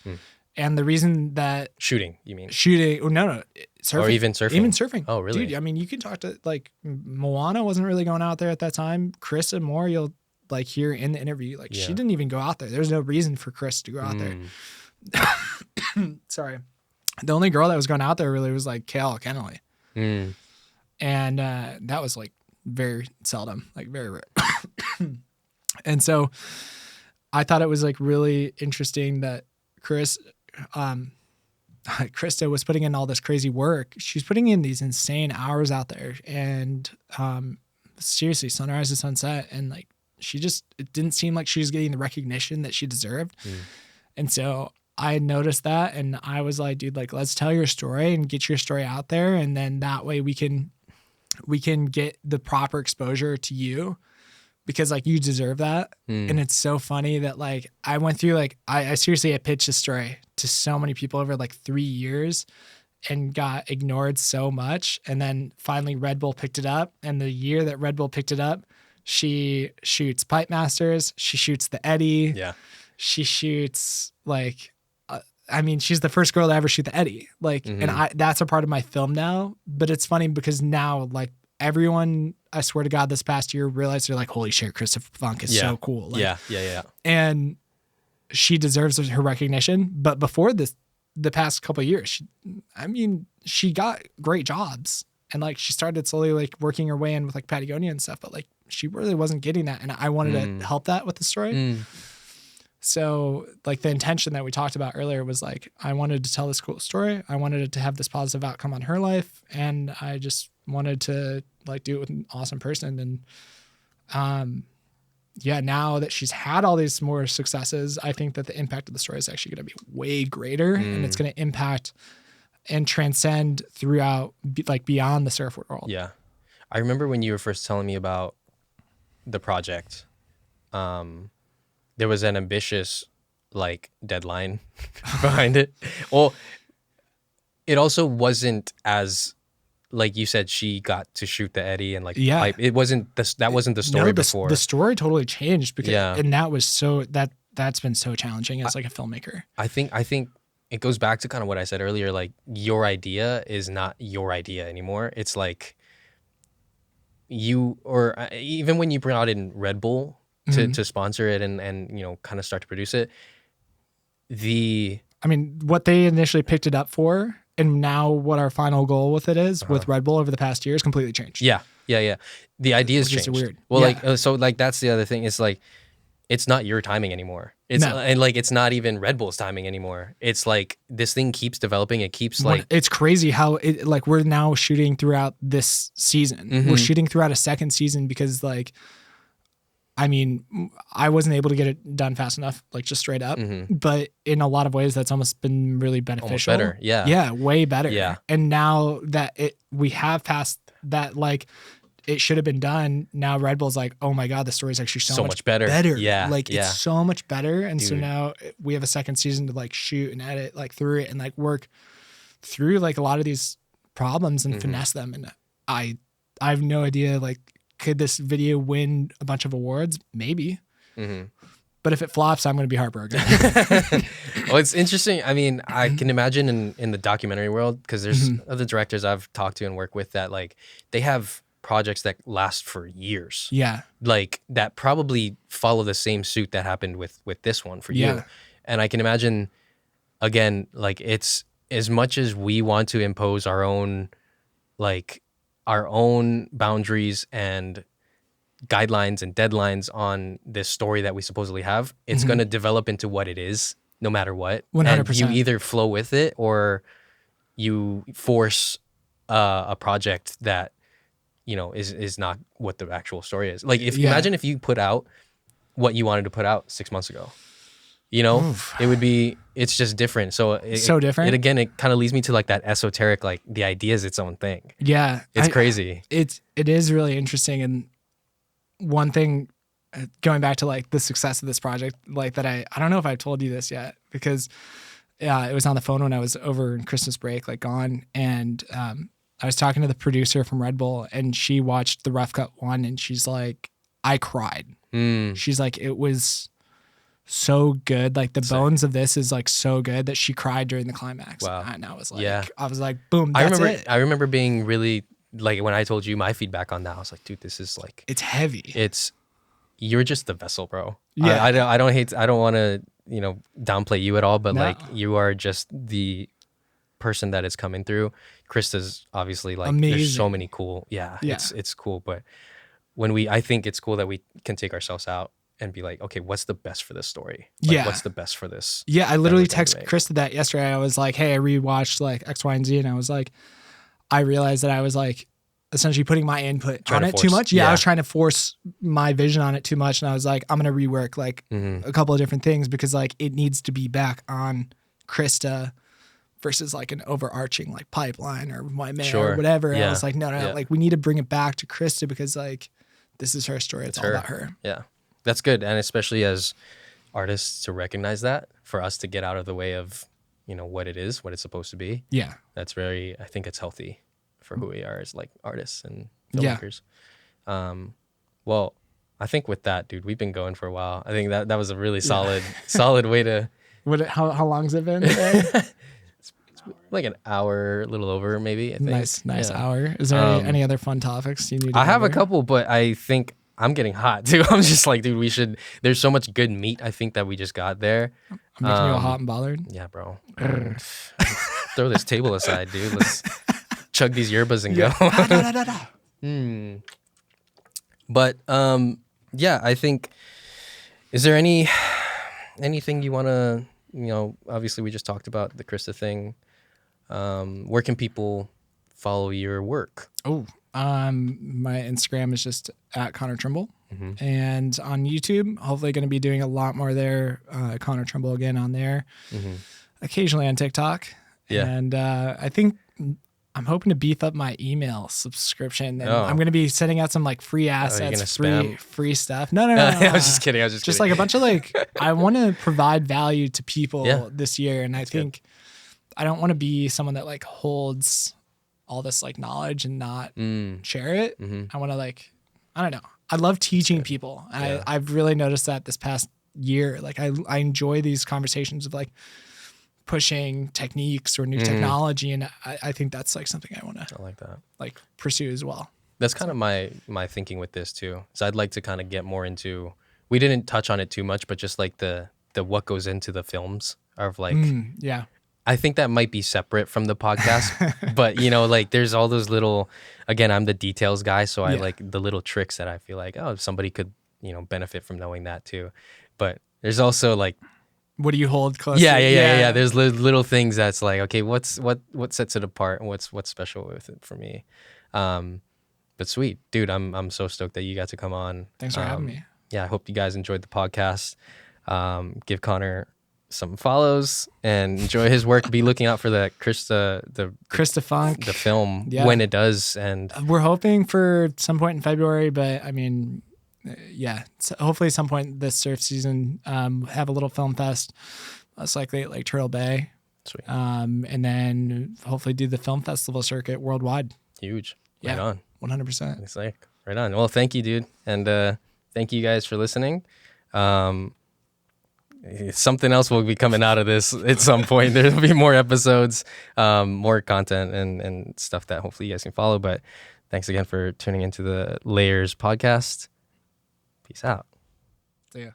And the reason that... Shooting, you mean? Shooting... Oh, no. Surfing. Or even surfing. Even surfing. Oh, really? Dude, I mean, you can talk to... Like, Moana wasn't really going out there at that time. Chris and more, you'll like hear in the interview. Like, she didn't even go out there. There's no reason for Chris to go out there. sorry, the only girl that was going out there really was like Kale Kennelly. And that was like very seldom, like very rare. And so I thought it was like really interesting that Christa was putting in all this crazy work. She's putting in these insane hours out there, and seriously, sunrise to sunset, and like it didn't seem like she was getting the recognition that she deserved. And so I noticed that, and I was like, dude, like, let's tell your story and get your story out there, and then that way we can get the proper exposure to you, because like you deserve that. And it's so funny that like I went through like I seriously had pitched a story to so many people over like 3 years and got ignored so much, and then finally Red Bull picked it up, and the year that Red Bull picked it up, she shoots Pipe Masters, she shoots the Eddie, she shoots like I mean, she's the first girl to ever shoot the Eddie. Like, and that's a part of my film now. But it's funny because now, like, everyone, I swear to God, this past year realized they're like, holy shit, Christa Funk is so cool. Like, yeah. And she deserves her recognition. But before this, the past couple of years, she got great jobs. And like, she started slowly like working her way in with like Patagonia and stuff. But like, she really wasn't getting that. And I wanted to help that with the story. So like the intention that we talked about earlier was like, I wanted to tell this cool story. I wanted it to have this positive outcome on her life. And I just wanted to like do it with an awesome person. And now that she's had all these more successes, I think that the impact of the story is actually going to be way greater, and it's going to impact and transcend throughout like beyond the surf world. Yeah. I remember when you were first telling me about the project, there was an ambitious like deadline behind it. Well, it also wasn't as, like you said, she got to shoot the Eddie and like pipe. It wasn't that wasn't the story before. The story totally changed because and that was that's been so challenging as like a filmmaker. I think it goes back to kind of what I said earlier, like your idea is not your idea anymore. It's like you, or even when you brought in Red Bull to sponsor it and you know, kind of start to produce it. What they initially picked it up for, and now what our final goal with it is with Red Bull over the past year is completely changed. Yeah. The ideas changed. Weird. Well, like, so like, that's the other thing. It's like, it's not your timing anymore. And like, it's not even Red Bull's timing anymore. It's like, this thing keeps developing. It keeps like, it's crazy how it, like, we're now shooting throughout this season. We're shooting throughout a second season because like, I wasn't able to get it done fast enough, like just straight up. But in a lot of ways, that's almost been really beneficial. Almost better, yeah. Yeah, way better. Yeah. And now that we have passed that, like, it should have been done. Now Red Bull's like, oh my God, the story's actually so much better. Yeah. Like, it's so much better. And so now we have a second season to like shoot and edit like through it and like work through like a lot of these problems and finesse them. And I have no idea, like, could this video win a bunch of awards? Maybe. But if it flops, I'm going to be heartbroken. Well, it's interesting. I mean, I can imagine in the documentary world, because there's other directors I've talked to and work with that like they have projects that last for years. Yeah. Like that probably follow the same suit that happened with this one for you. And I can imagine, again, like it's as much as we want to impose our own boundaries and guidelines and deadlines on this story that we supposedly have, it's going to develop into what it is no matter what. 100%. And you either flow with it or you force a project that, you know, is not what the actual story is. Like imagine if you put out what you wanted to put out 6 months ago, you know, it's just different. So different. It kind of leads me to like that esoteric, like the idea is its own thing. Yeah. It's crazy. It is really interesting. And one thing, going back to like the success of this project, like that I don't know if I've told you this yet, because it was on the phone when I was over in Christmas break, like gone. And I was talking to the producer from Red Bull, and she watched the Rough Cut 1, and she's like, I cried. She's like, it was so good. Like the bones of this is like so good that she cried during the climax. Wow. And I was like, boom, I remember being really, like when I told you my feedback on that, I was like, dude, this is like, it's heavy. You're just the vessel, bro. Yeah. I don't want to downplay you at all, but No. like you are just the person that is coming through. Krista's obviously like there's so Amazing. many cool. Yeah. Yeah. It's cool, but I think it's cool that we can take ourselves out and be like, okay, what's the best for this story? Like, Yeah. what's the best for this? Yeah, I that literally we're gonna texted make? Krista that yesterday. I was like, hey, I rewatched like X, Y, and Z, and I was like, I realized that I was like essentially putting my input Trying on to it too force- much. Yeah, I yeah. was trying to force my vision on it too much, and I was like, I'm gonna rework like a couple of different things because like it needs to be back on Krista versus like an overarching like pipeline or my man Sure. or whatever. Yeah. I was like, no, Yeah. like we need to bring it back to Krista because like this is her story. It's all her. about her. Yeah, that's good, and especially as artists to recognize that, for us to get out of the way of what it is, what it's supposed to be. Yeah. That's I think it's healthy for who we are as like artists and Yeah. filmmakers. Well, I think with that, dude, we've been going for a while. I think that was a really solid way to How long's it been today? like an hour, a little over maybe. I think. Nice Yeah. hour. Is there any other fun topics you need to I have a cover? couple, but I think I'm getting hot too. I'm just like, dude, there's so much good meat I think that we just got there. I'm making you all hot and bothered. Yeah, bro. Throw this table aside, dude. Let's chug these yerbas and go. But yeah, I think, is there anything you want to, obviously we just talked about the Krista thing. Where can people follow your work? Oh, my Instagram is just at Connor Trimble, and on YouTube, hopefully going to be doing a lot more there. Connor Trimble again on there, occasionally on TikTok. Yeah. And I think I'm hoping to beef up my email subscription, and Oh. I'm going to be sending out some like free assets, gonna spam? free stuff. No. I was just kidding. Just like a bunch of like, I want to provide value to people Yeah. this year. And I think I don't want to be someone that like holds all this like knowledge and not share it. I want to like, I don't know. I love teaching people. Yeah. I've really noticed that this past year. Like I enjoy these conversations of like pushing techniques or new technology. And I think that's like something I want to I like that. like pursue as well. That's kind of my thinking with this too. So I'd like to kind of get more into, we didn't touch on it too much, but just like the what goes into the films of like, Yeah. I think that might be separate from the podcast, but like there's all those little, again, I'm the details guy. So I like the little tricks that I feel like, oh, somebody could, benefit from knowing that too. But there's also like, What do you hold close? yeah. There's little things that's like, okay, what sets it apart and what's special with it for me. But sweet, dude, I'm so stoked that you got to come on. Thanks for having me. Yeah, I hope you guys enjoyed the podcast. Give Connor some follows and enjoy his work. Be looking out for the Christa Funk. the film Yeah. when it does. And We're hoping for some point in February, but I mean, yeah, so hopefully some point this surf season, have a little film fest, most likely at like Turtle Bay. sweet, And then hopefully do the film festival circuit worldwide. huge. Yeah. Right on. 100%. It's like right on. Well, thank you, dude, and thank you guys for listening. Something else will be coming out of this at some point. There'll be more episodes, more content, and stuff that hopefully you guys can follow. But thanks again for tuning into the Layers podcast. Peace out. So, yeah.